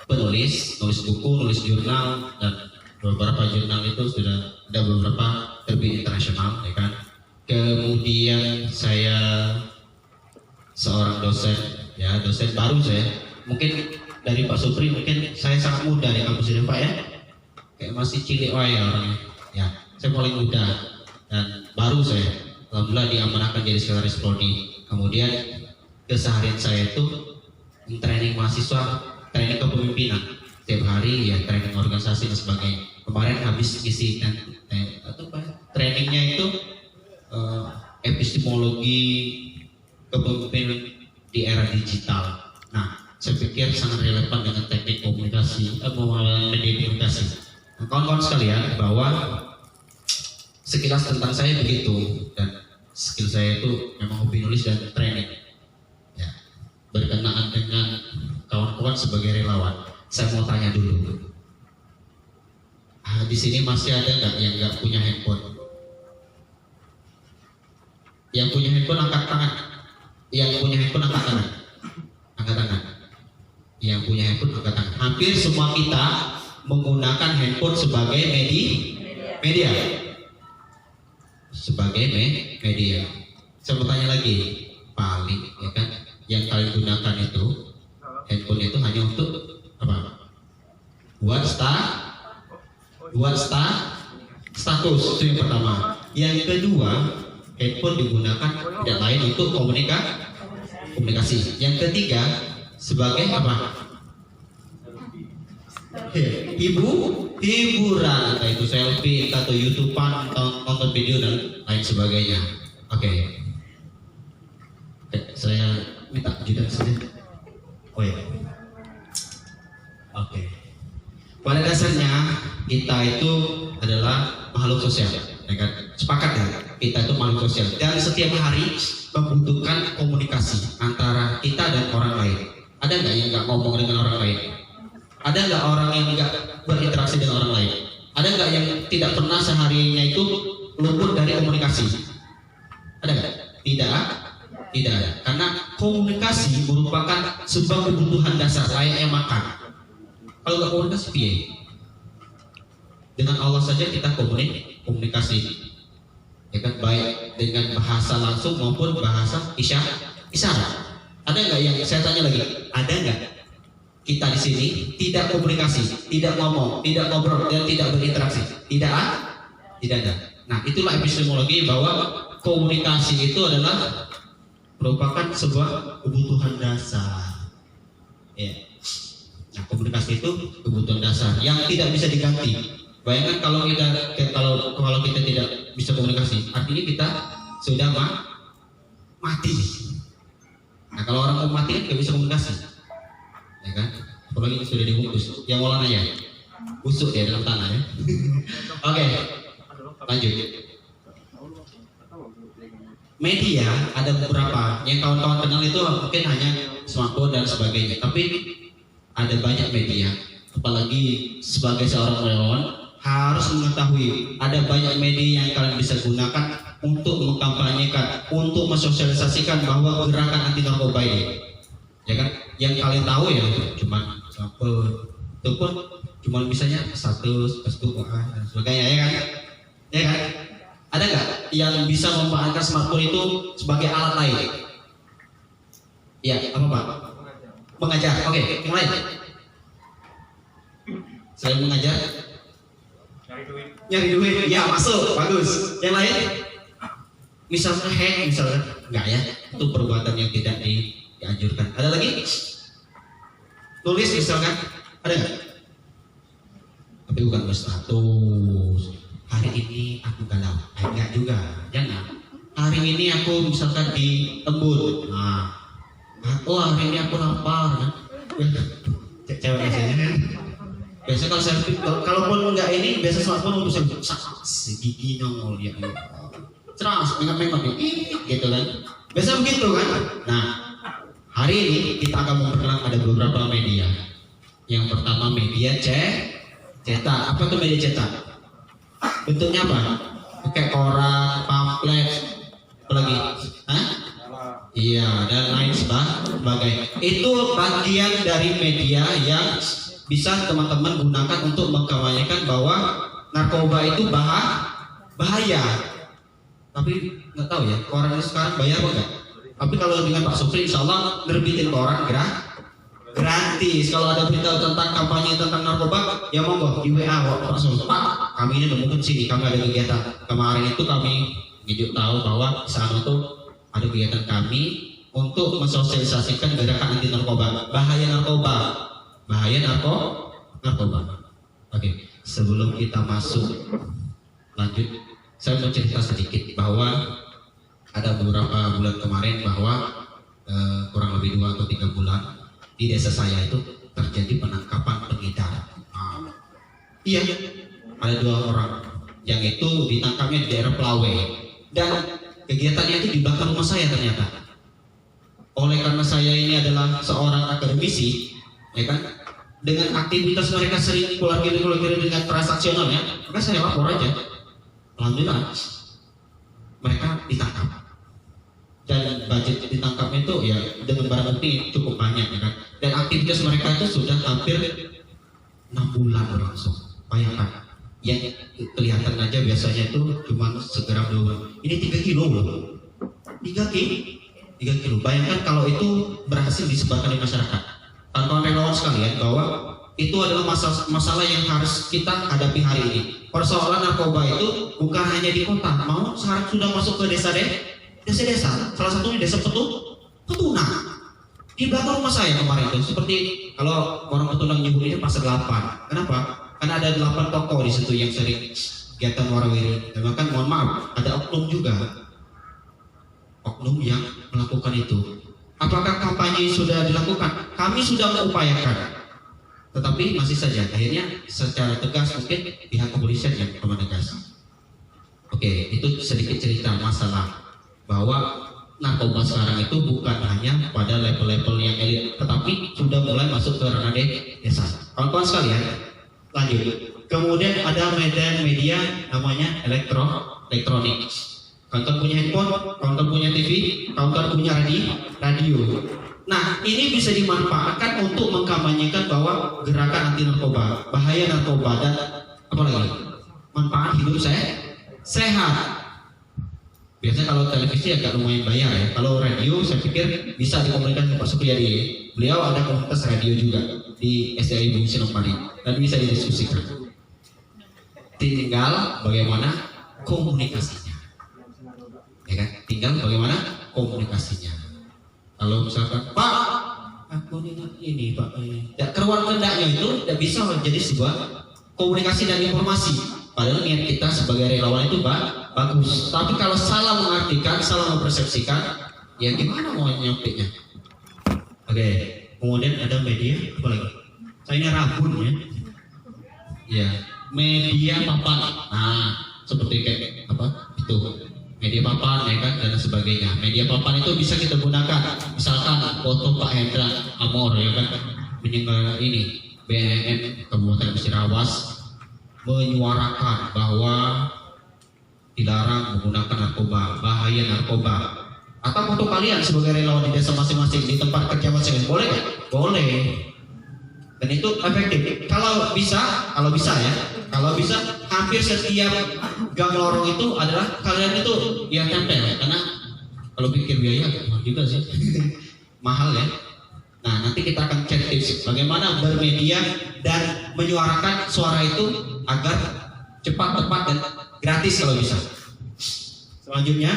penulis, nulis buku, nulis jurnal, dan beberapa jurnal itu sudah ada beberapa terbit internasional, ya kan. Kemudian saya seorang dosen, ya dosen baru saya. Mungkin dari Pak Supri, mungkin saya sangat muda di kampus ini Pak ya. Kayak masih cilik wae ya orangnya. Ya, saya paling muda dan baru saya. Alhamdulillah diamanahkan jadi sekretaris prodi. Kemudian keseharian saya itu training mahasiswa, training kepemimpinan setiap hari ya, training organisasi dan sebagainya. Kemarin habis isi trainingnya itu epistemologi kepemimpinan di era digital. Nah, saya pikir sangat relevan dengan teknik komunikasi, media komunikasi. Nah, kawan-kawan sekalian, bahwa sekilas tentang saya begitu, dan skill saya itu memang hobi nulis dan training. Ya, berkenaan dengan kawan-kawan sebagai relawan, saya mau tanya dulu. Di sini masih ada nggak yang nggak punya handphone? Yang punya handphone angkat tangan. Yang punya handphone angkat tangan. Angkat tangan. Yang punya handphone angkat tangan. Hampir semua kita menggunakan handphone sebagai media. Sebagai media. Saya mau tanya lagi, paling ya kan, yang kalian gunakan itu handphone itu hanya untuk apa? Buat status, itu yang pertama. Yang kedua, handphone digunakan tidak lain untuk komunikasi komunikasi. Yang ketiga sebagai apa? Hiburan, entah itu selfie, entah itu YouTubean, nonton video dan lain sebagainya. Oke. Saya minta juga saja. Oh ya. Oke. Pada dasarnya kita itu adalah makhluk sosial, ya kan? Sepakat ya? Kita itu makhluk sosial dan setiap hari membutuhkan komunikasi antara kita dan orang lain. Ada nggak yang nggak ngomong dengan orang lain? Ada nggak orang yang nggak berinteraksi dengan orang lain? Ada nggak yang tidak pernah seharinya itu luput dari komunikasi? Ada nggak? Tidak ada. Karena komunikasi merupakan sebuah kebutuhan dasar layaknya makan. Kalau nggak komunikasi, piye? Dengan Allah saja kita komunikasi, ya kan, baik dengan bahasa langsung maupun bahasa isyarat. Ada nggak yang saya tanya lagi? Ada nggak kita di sini tidak komunikasi, tidak ngomong, tidak ngobrol, dan tidak berinteraksi? Tidak ada. Nah, itulah epistemologi bahwa komunikasi itu adalah merupakan sebuah kebutuhan dasar. Ya. Nah, komunikasi itu kebutuhan dasar yang tidak bisa diganti. Bayangkan kalau kita tidak bisa komunikasi, artinya kita sudah mati. Nah, kalau orang mau mati kan nggak bisa komunikasi, ya kan? Apalagi ini sudah dibungkus. Yang Maulana ya, busuk ya dalam tanah ya. Oke, lanjut. Media ada beberapa yang kawan-kawan kenal itu mungkin hanya smartphone dan sebagainya, tapi ada banyak media. Apalagi sebagai seorang relawan harus mengetahui ada banyak media yang kalian bisa gunakan untuk mengkampanyekan, untuk mensosialisasikan bahwa gerakan anti narkoba ini, ya kan? Yang kalian tahu ya cuma itu pun cuma misalnya status, Facebook, dan sebagainya, ya kan? Ya kan? Ada nggak yang bisa memanfaatkan smartphone itu sebagai alat lain? Ya, apa Pak? Mengajar. Oke, yang lain. Selain mengajar, nyari duit. Ya, masuk, bagus. Yang lain? Misalnya hack, misalnya enggak ya? Itu perbuatan yang tidak dianjurkan. Ada lagi? Tulis misalkan, ada nggak? Tapi bukan berstatus. Hari ini aku galau, enggak juga, jangan. Hari ini aku misalkan di embun, nah, hari ini aku lapar, kan? Cewek biasanya. Biasanya kalau selfie, kalaupun enggak ini, biasa smartphone untuk selfie, segigi nongol ya, ceras, mengap-mengap, gitu kan? Biasa begitu kan? Nah, hari ini kita akan memperkenalkan ada beberapa media. Yang pertama media cetak. Apa tuh media cetak? Bentuknya apa? Pakai koran, pamflet, apa lagi? Hah? Iya, dan lain sebagainya. Itu bagian dari media yang bisa teman-teman gunakan untuk mengkampanyekan bahwa narkoba itu bahaya. Tapi nggak tahu ya, koran ini sekarang bayar apa enggak? Tapi kalau dengan Pak Supri, insya Allah nerbitin koran gratis. Kalau ada berita tentang kampanye tentang narkoba, ya monggo di WA Pak Supri. Pak, kami ini mungkin sini, kami ada kegiatan. Kemarin itu kami ngejuk tahu bahwa di sana itu ada kegiatan kami untuk mensosialisasikan gerakan anti narkoba, bahaya narkoba. Oke, sebelum kita masuk lanjut, saya mau cerita sedikit bahwa ada beberapa bulan kemarin bahwa kurang lebih 2 atau 3 bulan di desa saya itu terjadi penangkapan pengedar. Iya, ada 2 orang yang itu ditangkapnya di daerah Pelawe dan kegiatannya itu di belakang rumah saya ternyata. Oleh karena saya ini adalah seorang akademisi, ya kan, dengan aktivitas mereka sering keluar kiri dengan transaksional ya, maka saya lapor aja. Alhamdulillah mereka ditangkap dan budget ditangkapnya itu ya dengan barang bukti cukup banyak, ya kan. Dan aktivitas mereka itu sudah hampir 6 bulan berlangsung. Bayangkan, yang kelihatan aja biasanya itu cuma segram 2 gram. Ini 3 kilo loh. 3 kilo. Bayangkan kalau itu berhasil disebarkan di masyarakat. Kawan-kawan relawan sekalian, bahwa itu adalah masalah yang harus kita hadapi hari ini. Persoalan narkoba itu bukan hanya di kota, mau sekarang sudah masuk ke desa-desa. Salah satunya desa Petuna. Di belakang rumah saya kemarin itu seperti kalau orang Petulang nyebutnya pasar 8. Kenapa? Karena ada 8 toko di situ yang sering kegiatan warawiri. Dan bahkan mohon maaf, ada oknum juga. Oknum yang melakukan itu. Apakah kampanye sudah dilakukan? Kami sudah mengupayakan. Tetapi masih saja akhirnya secara tegas mungkin pihak kepolisian yang menegas. Oke, itu sedikit cerita masalah bahwa narkoba sekarang itu bukan hanya pada level-level yang elit, tetapi sudah mulai masuk ke ranah desa. Kawan-kawan sekalian, lanjut. Kemudian ada media namanya elektronik. Kawan-kawan punya handphone, kawan-kawan punya TV, kawan-kawan punya radio. Nah, ini bisa dimanfaatkan untuk mengkampanyekan bahwa gerakan anti narkoba, bahaya narkoba, dan apa lagi? Manfaat hidup sehat. Biasanya kalau televisi agak lumayan bayar ya. Kalau radio saya pikir bisa dikomunikasikan Pak Supriyadi. Beliau ada komunitas radio juga di SDI Bung Sinopali dan bisa didiskusikan. Tinggal bagaimana komunikasinya, ya kan? Tinggal bagaimana komunikasinya. Kalau misalkan Pak, aku ini Pak, keruan kendaknya itu tidak bisa menjadi sebuah komunikasi dan informasi. Padahal niat kita sebagai relawan itu bagus. Tapi kalau salah mengartikan, salah mempersepsikan, ya gimana mau nyampainya? Oke, kemudian ada media apa lagi? Saya ini rabun ya. Ya, media papan. Nah, seperti kayak apa? Itu media papan ya kan dan sebagainya. Media papan itu bisa kita gunakan. Misalkan foto Pak Hendra Amor ya kan menyenggara ini BNN Kabupaten Cirawas menyuarakan bahwa dilarang menggunakan narkoba, bahaya narkoba. Atau foto kalian sebagai relawan di desa masing-masing di tempat kerja masing-masing boleh nggak? Boleh. Dan itu efektif. Kalau bisa ya, kalau bisa hampir setiap gang lorong itu adalah kalian itu yang tempel ya, karena kalau pikir biaya mahal juga sih, mahal ya. Nah nanti kita akan cek tips bagaimana bermedia dan menyuarakan suara itu agar cepat, tepat dan gratis kalau bisa. Selanjutnya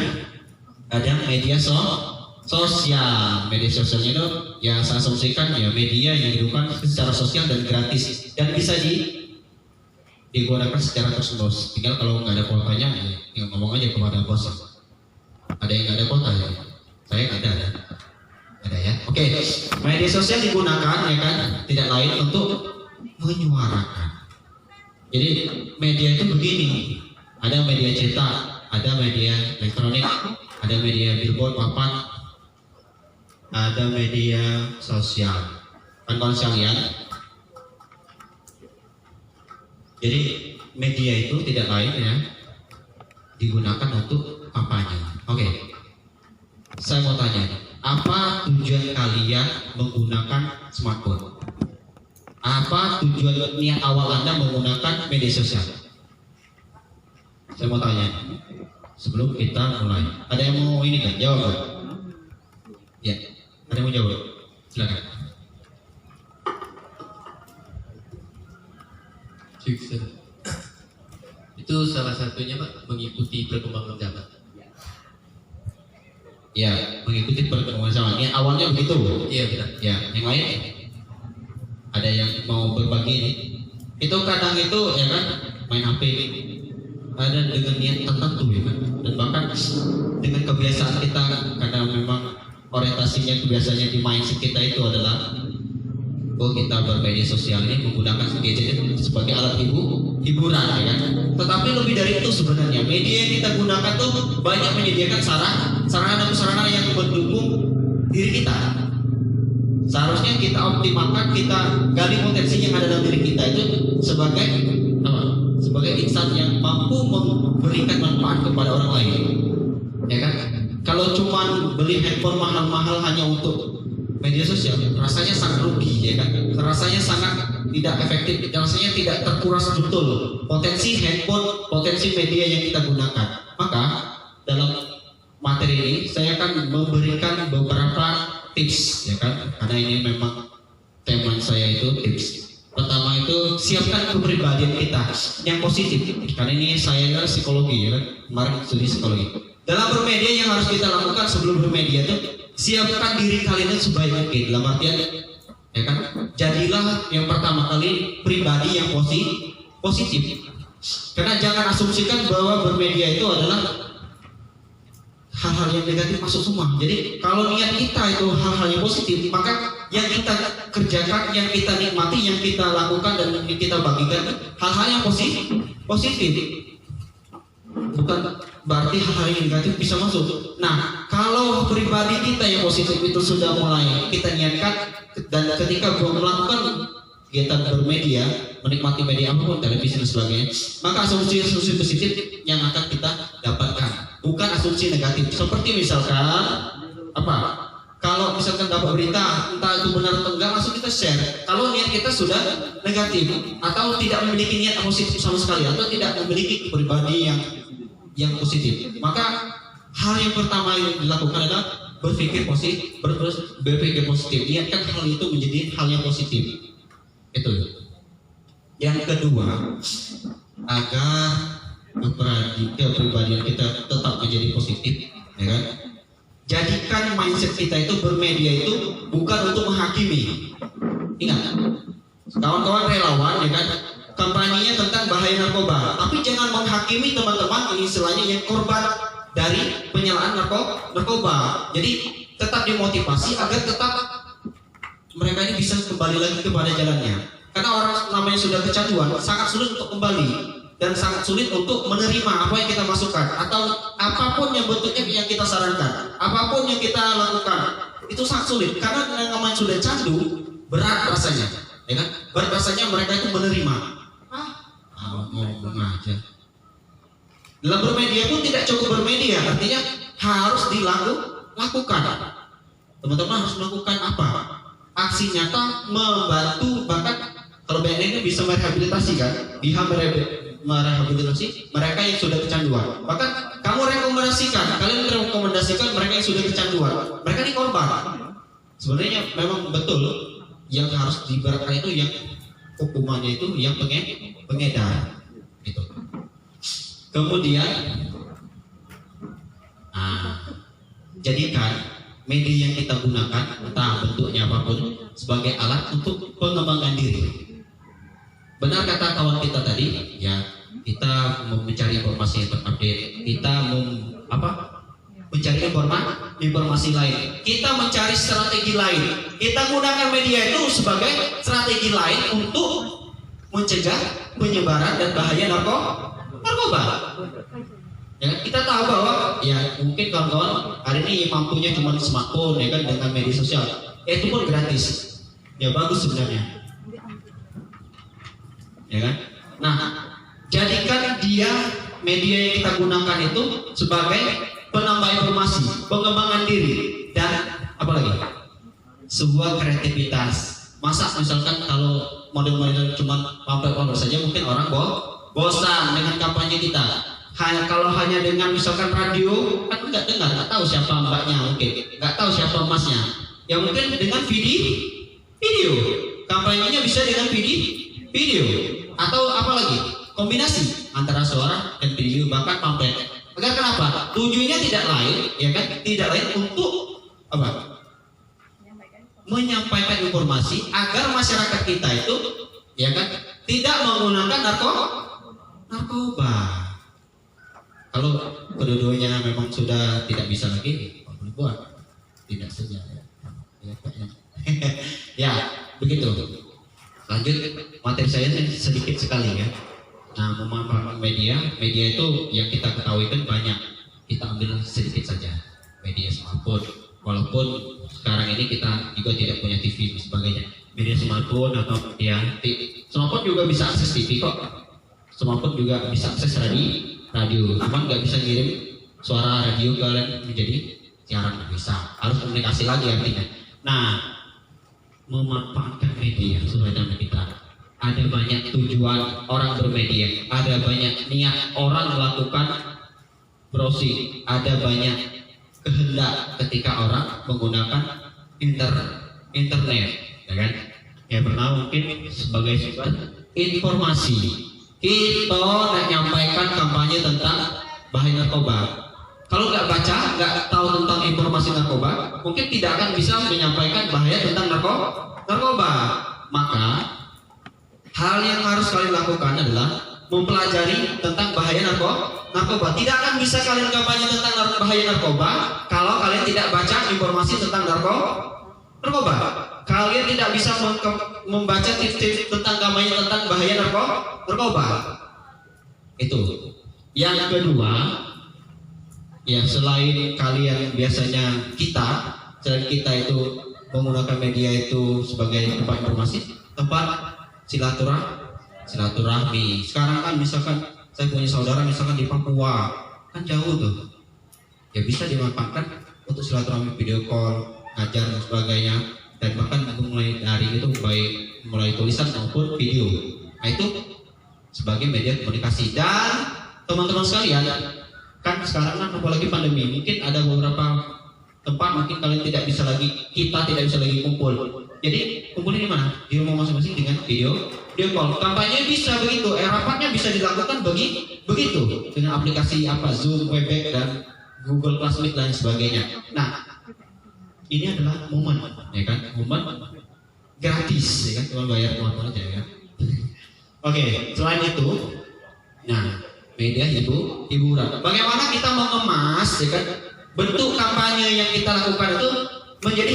ada media sosial. Media sosialnya itu ya saya asumsikan ya media yang didukung secara sosial dan gratis dan bisa digunakan secara terus-menerus. Tinggal kalau nggak ada kuotanya ya ngomong aja kepada bos. Ada yang nggak ada kuota ya? Saya nggak ada. Ada ya? Oke. Media sosial digunakan ya kan tidak lain untuk menyuarakan. Jadi media itu begini. Ada media cetak, ada media elektronik, ada media billboard papan, ada media sosial. Kawan-kawan sekalian, jadi media itu tidak lain ya digunakan untuk kampanye. Oke. Saya mau tanya, apa tujuan kalian menggunakan smartphone? Apa tujuan niat awal Anda menggunakan media sosial? Saya mau tanya sebelum kita mulai. Ada yang mau ini kan? Jawab kan? Ya, ada yang mau jawab? Silakan. Sukses. Itu salah satunya Pak, mengikuti perkembangan zaman. Ya, mengikuti perkembangan zaman. Niat awalnya begitu. Iya benar. Ya, yang lain ada yang mau berbagi ini? Itu kadang itu ya kan main HP ada dengan niat tertentu ya kan, dan bahkan dengan kebiasaan kita karena memang orientasinya kebiasaannya di mindset kita itu adalah kita bermedia sosial ini menggunakan gadget sebagai alat hiburan ya kan. Tetapi lebih dari itu sebenarnya media yang kita gunakan tuh banyak menyediakan sarana yang mendukung diri kita. Seharusnya kita optimalkan, kita gali potensi yang ada dalam diri kita itu sebagai insan yang mampu memberikan manfaat kepada orang lain, ya kan? Kalau cuma beli handphone mahal-mahal hanya untuk media sosial, rasanya sangat rugi, ya kan? Rasanya sangat tidak efektif, rasanya tidak terkuras betul potensi handphone, potensi media yang kita gunakan. Maka dalam materi ini saya akan memberikan beberapa tips, ya kan? Karena ini memang tema saya itu tips. Pertama itu siapkan kepribadian kita yang positif. Karena ini saya psikologi ya kan, kemarin studi psikologi. Dalam bermedia yang harus kita lakukan sebelum bermedia itu siapkan diri kalian sebaik mungkin, dalam artian ya kan, jadilah yang pertama kali pribadi yang positif. Karena jangan asumsikan bahwa bermedia itu adalah hal-hal yang negatif masuk semua. Jadi kalau niat kita itu hal-hal yang positif, maka yang kita kerjakan, yang kita nikmati, yang kita lakukan dan yang kita bagikan hal-hal yang positif. Bukan berarti hal-hal yang negatif bisa masuk. Nah, kalau pribadi kita yang positif itu sudah mulai kita niatkan, dan ketika melakukan kegiatan bermedia, menikmati media apapun, televisi dan sebagainya, maka asumsi-asumsi positif yang akan kita dapatkan, bukan asumsi negatif. Seperti misalkan apa? Kalau misalkan dapat berita, entah itu benar atau enggak, langsung kita share. Kalau niat kita sudah negatif atau tidak memiliki niat positif sama sekali, atau tidak memiliki pribadi yang positif, maka hal yang pertama yang dilakukan adalah berpikir positif, niatkan hal itu menjadi hal yang positif. Itu. Yang kedua, agar kepribadian kita tetap menjadi positif, ya kan? Jadikan mindset kita itu bermedia itu bukan untuk menghakimi. Ingat, kawan-kawan relawan, ya kan? Kampanyenya tentang bahaya narkoba, tapi jangan menghakimi teman-teman ini istilahnya yang korban dari penyalahan narkoba. Jadi tetap dimotivasi agar tetap mereka ini bisa kembali lagi kepada jalannya. Karena orang namanya sudah kecanduan, sangat sulit untuk kembali dan sangat sulit untuk menerima apa yang kita masukkan atau apapun yang bentuknya yang kita sarankan, apapun yang kita lakukan itu sangat sulit karena yang namanya sudah candu berat rasanya, ya kan? Berat rasanya mereka itu menerima. Ngomong aja. Dalam bermedia pun tidak cukup bermedia, artinya harus dilakukan. Teman-teman harus melakukan apa? Aksi nyata membantu, bahkan kalau BNN bisa merehabilitasi kan, merehabilitasi mereka yang sudah kecanduan. Bahkan kalian rekomendasikan mereka yang sudah kecanduan. Mereka ini korban. Sebenarnya memang betul yang harus diberatkan itu yang hukumannya itu yang pengedar. Gitu. Kemudian, jadikan media yang kita gunakan, entah bentuknya apapun, sebagai alat untuk pengembangan diri. Benar kata kawan kita tadi, ya kita mencari informasi yang terupdate, kita mencari informasi lain, kita mencari strategi lain, kita gunakan media itu sebagai strategi lain untuk mencegah penyebaran dan bahaya narkoba. Ya, kita tahu bahwa ya mungkin kawan-kawan hari ini mampunya cuma smartphone, ya kan, dengan media sosial, itu pun gratis, ya bagus sebenarnya. Ya kan? Nah, jadikan dia media yang kita gunakan itu sebagai penambah informasi, pengembangan diri, dan apalagi sebuah kreativitas. Masa misalkan kalau model-model cuma pamflet saja, mungkin orang bosan dengan kampanye kita. Kalau hanya dengan misalkan radio, kan nggak dengar, nggak tahu siapa mbaknya, mungkin nggak tahu siapa masnya. Ya mungkin dengan video, kampanyenya bisa dengan video. Atau apalagi kombinasi antara suara dan video, bahkan pamflet. Agar kenapa? Tujuannya tidak lain, ya kan? Tidak lain untuk apa? Menyampaikan informasi agar masyarakat kita itu, ya kan, tidak menggunakan narkoba. Kalau kedua-duanya memang sudah tidak bisa lagi, boleh buat, tidak saja. Ya, begitu. Lanjut, materi saya sedikit sekali ya. Nah, memanfaatkan media itu yang kita ketahui kan banyak. Kita ambil sedikit saja. Media smartphone, walaupun sekarang ini kita juga tidak punya TV dan sebagainya. Media smartphone atau ya, smartphone juga bisa akses TV kok. Smartphone juga bisa akses radio. Cuman nggak bisa ngirim suara radio kalian menjadi siaran, nggak bisa. Harus komunikasi lagi artinya. Nah, memanfaatkan media sesuai dengan kita. Ada banyak tujuan orang bermedia, ada banyak niat orang melakukan browsing, ada banyak kehendak ketika orang menggunakan internet, ya kan? Ya pernah mungkin sebagai sumber informasi kita menyampaikan kampanye tentang bahaya narkoba. Kalau nggak baca, nggak tahu tentang informasi narkoba, mungkin tidak akan bisa menyampaikan bahaya tentang narkoba. Maka hal yang harus kalian lakukan adalah mempelajari tentang bahaya narkoba. Tidak akan bisa kalian kampanye tentang bahaya narkoba kalau kalian tidak baca informasi tentang narkoba. Kalian tidak bisa membaca tips-tips tentang kampanye tentang bahaya narkoba. Itu. Yang kedua, ya selain kalian biasanya selain kita itu menggunakan media itu sebagai tempat informasi, tempat silaturahmi. Sekarang kan misalkan saya punya saudara misalkan di Papua, kan jauh tuh, ya bisa dimanfaatkan untuk silaturahmi, video call, ngajar dan sebagainya, dan bahkan mulai dari itu baik mulai tulisan maupun video. Nah itu sebagai media komunikasi. Dan teman-teman sekalian, kan sekarang kan apalagi pandemi, mungkin ada beberapa tempat mungkin kita tidak bisa lagi kumpul. Jadi kumpulnya di mana? Di rumah masing-masing dengan video call. Kampanye bisa begitu, rapatnya bisa dilakukan begitu dengan aplikasi Zoom, Webex dan Google Classroom dan sebagainya. Nah, ini adalah momen, ya kan? Momen gratis, ya kan? Cuma bayar teman-teman aja, ya kan? Oke, selain itu, nah media hiburan. Bagaimana kita mengemas, ya kan? Bentuk kampanye yang kita lakukan itu menjadi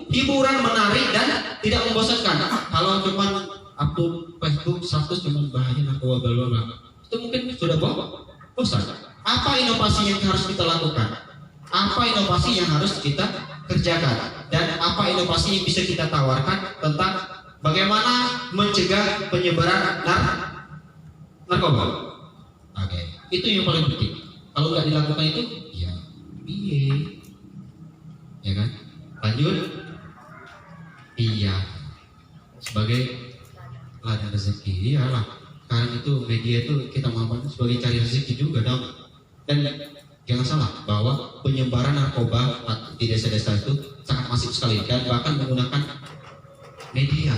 hiburan, menarik dan tidak membosankan. Kalau cuma upload Facebook status cuma bahaya narkoba bla bla, itu mungkin sudah bosan. Apa inovasi yang harus kita lakukan? Apa inovasi yang harus kita kerjakan? Dan apa inovasi yang bisa kita tawarkan tentang bagaimana mencegah penyebaran narkoba? Oke, itu yang paling penting. Kalau nggak dilakukan itu, ya kan? Lanjut. Iya. Sebagai ladang rezeki, iyalah. Karena itu media itu kita manfaatkan sebagai cari rezeki juga dong. Dan jangan salah bahwa penyebaran narkoba di desa-desa itu sangat masif sekali dan bahkan menggunakan media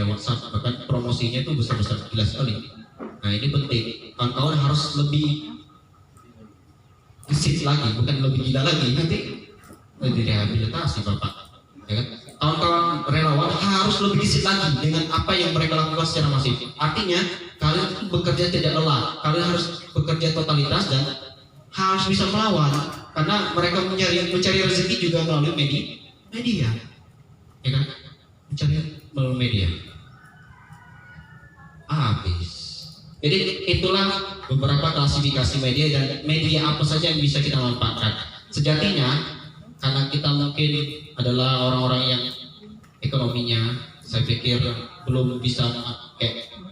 WhatsApp, bahkan promosinya itu besar-besar jelas sekali. Nah ini penting, kawan-kawan harus lebih gesit lagi, bukan lebih gila lagi, nanti direhabilitasi Bapak, ya kan? Kawan-kawan relawan harus lebih gesit lagi dengan apa yang mereka lakukan secara masif. Artinya kalian bekerja tidak lelah, kalian harus bekerja totalitas dan harus bisa melawan, karena mereka mencari rezeki juga melalui media, ya kan? Mencari melalui media. Habis. Jadi itulah beberapa klasifikasi media dan media apa saja yang bisa kita manfaatkan. Sejatinya karena kita mungkin adalah orang-orang yang ekonominya saya pikir belum bisa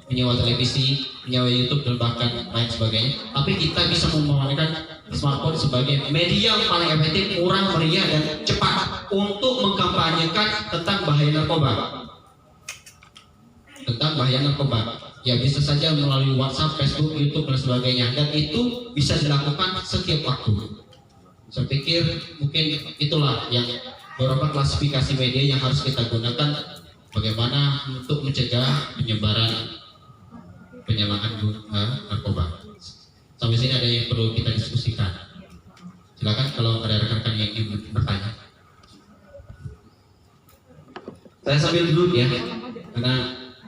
menyewa televisi, menyewa YouTube dan bahkan lain sebagainya. Tapi kita bisa memanfaatkan smartphone sebagai media yang paling efektif, murah, meriah dan cepat untuk mengkampanyekan tentang bahaya narkoba. Ya bisa saja melalui WhatsApp, Facebook, YouTube dan sebagainya, dan itu bisa dilakukan setiap waktu. Saya pikir mungkin itulah yang beberapa klasifikasi media yang harus kita gunakan bagaimana untuk mencegah penyebaran penyalahgunaan narkoba. Sampai sini ada yang perlu kita diskusikan. Silakan kalau ada rekan-rekan yang ingin bertanya. Saya sambil duduk ya, karena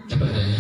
capek saya.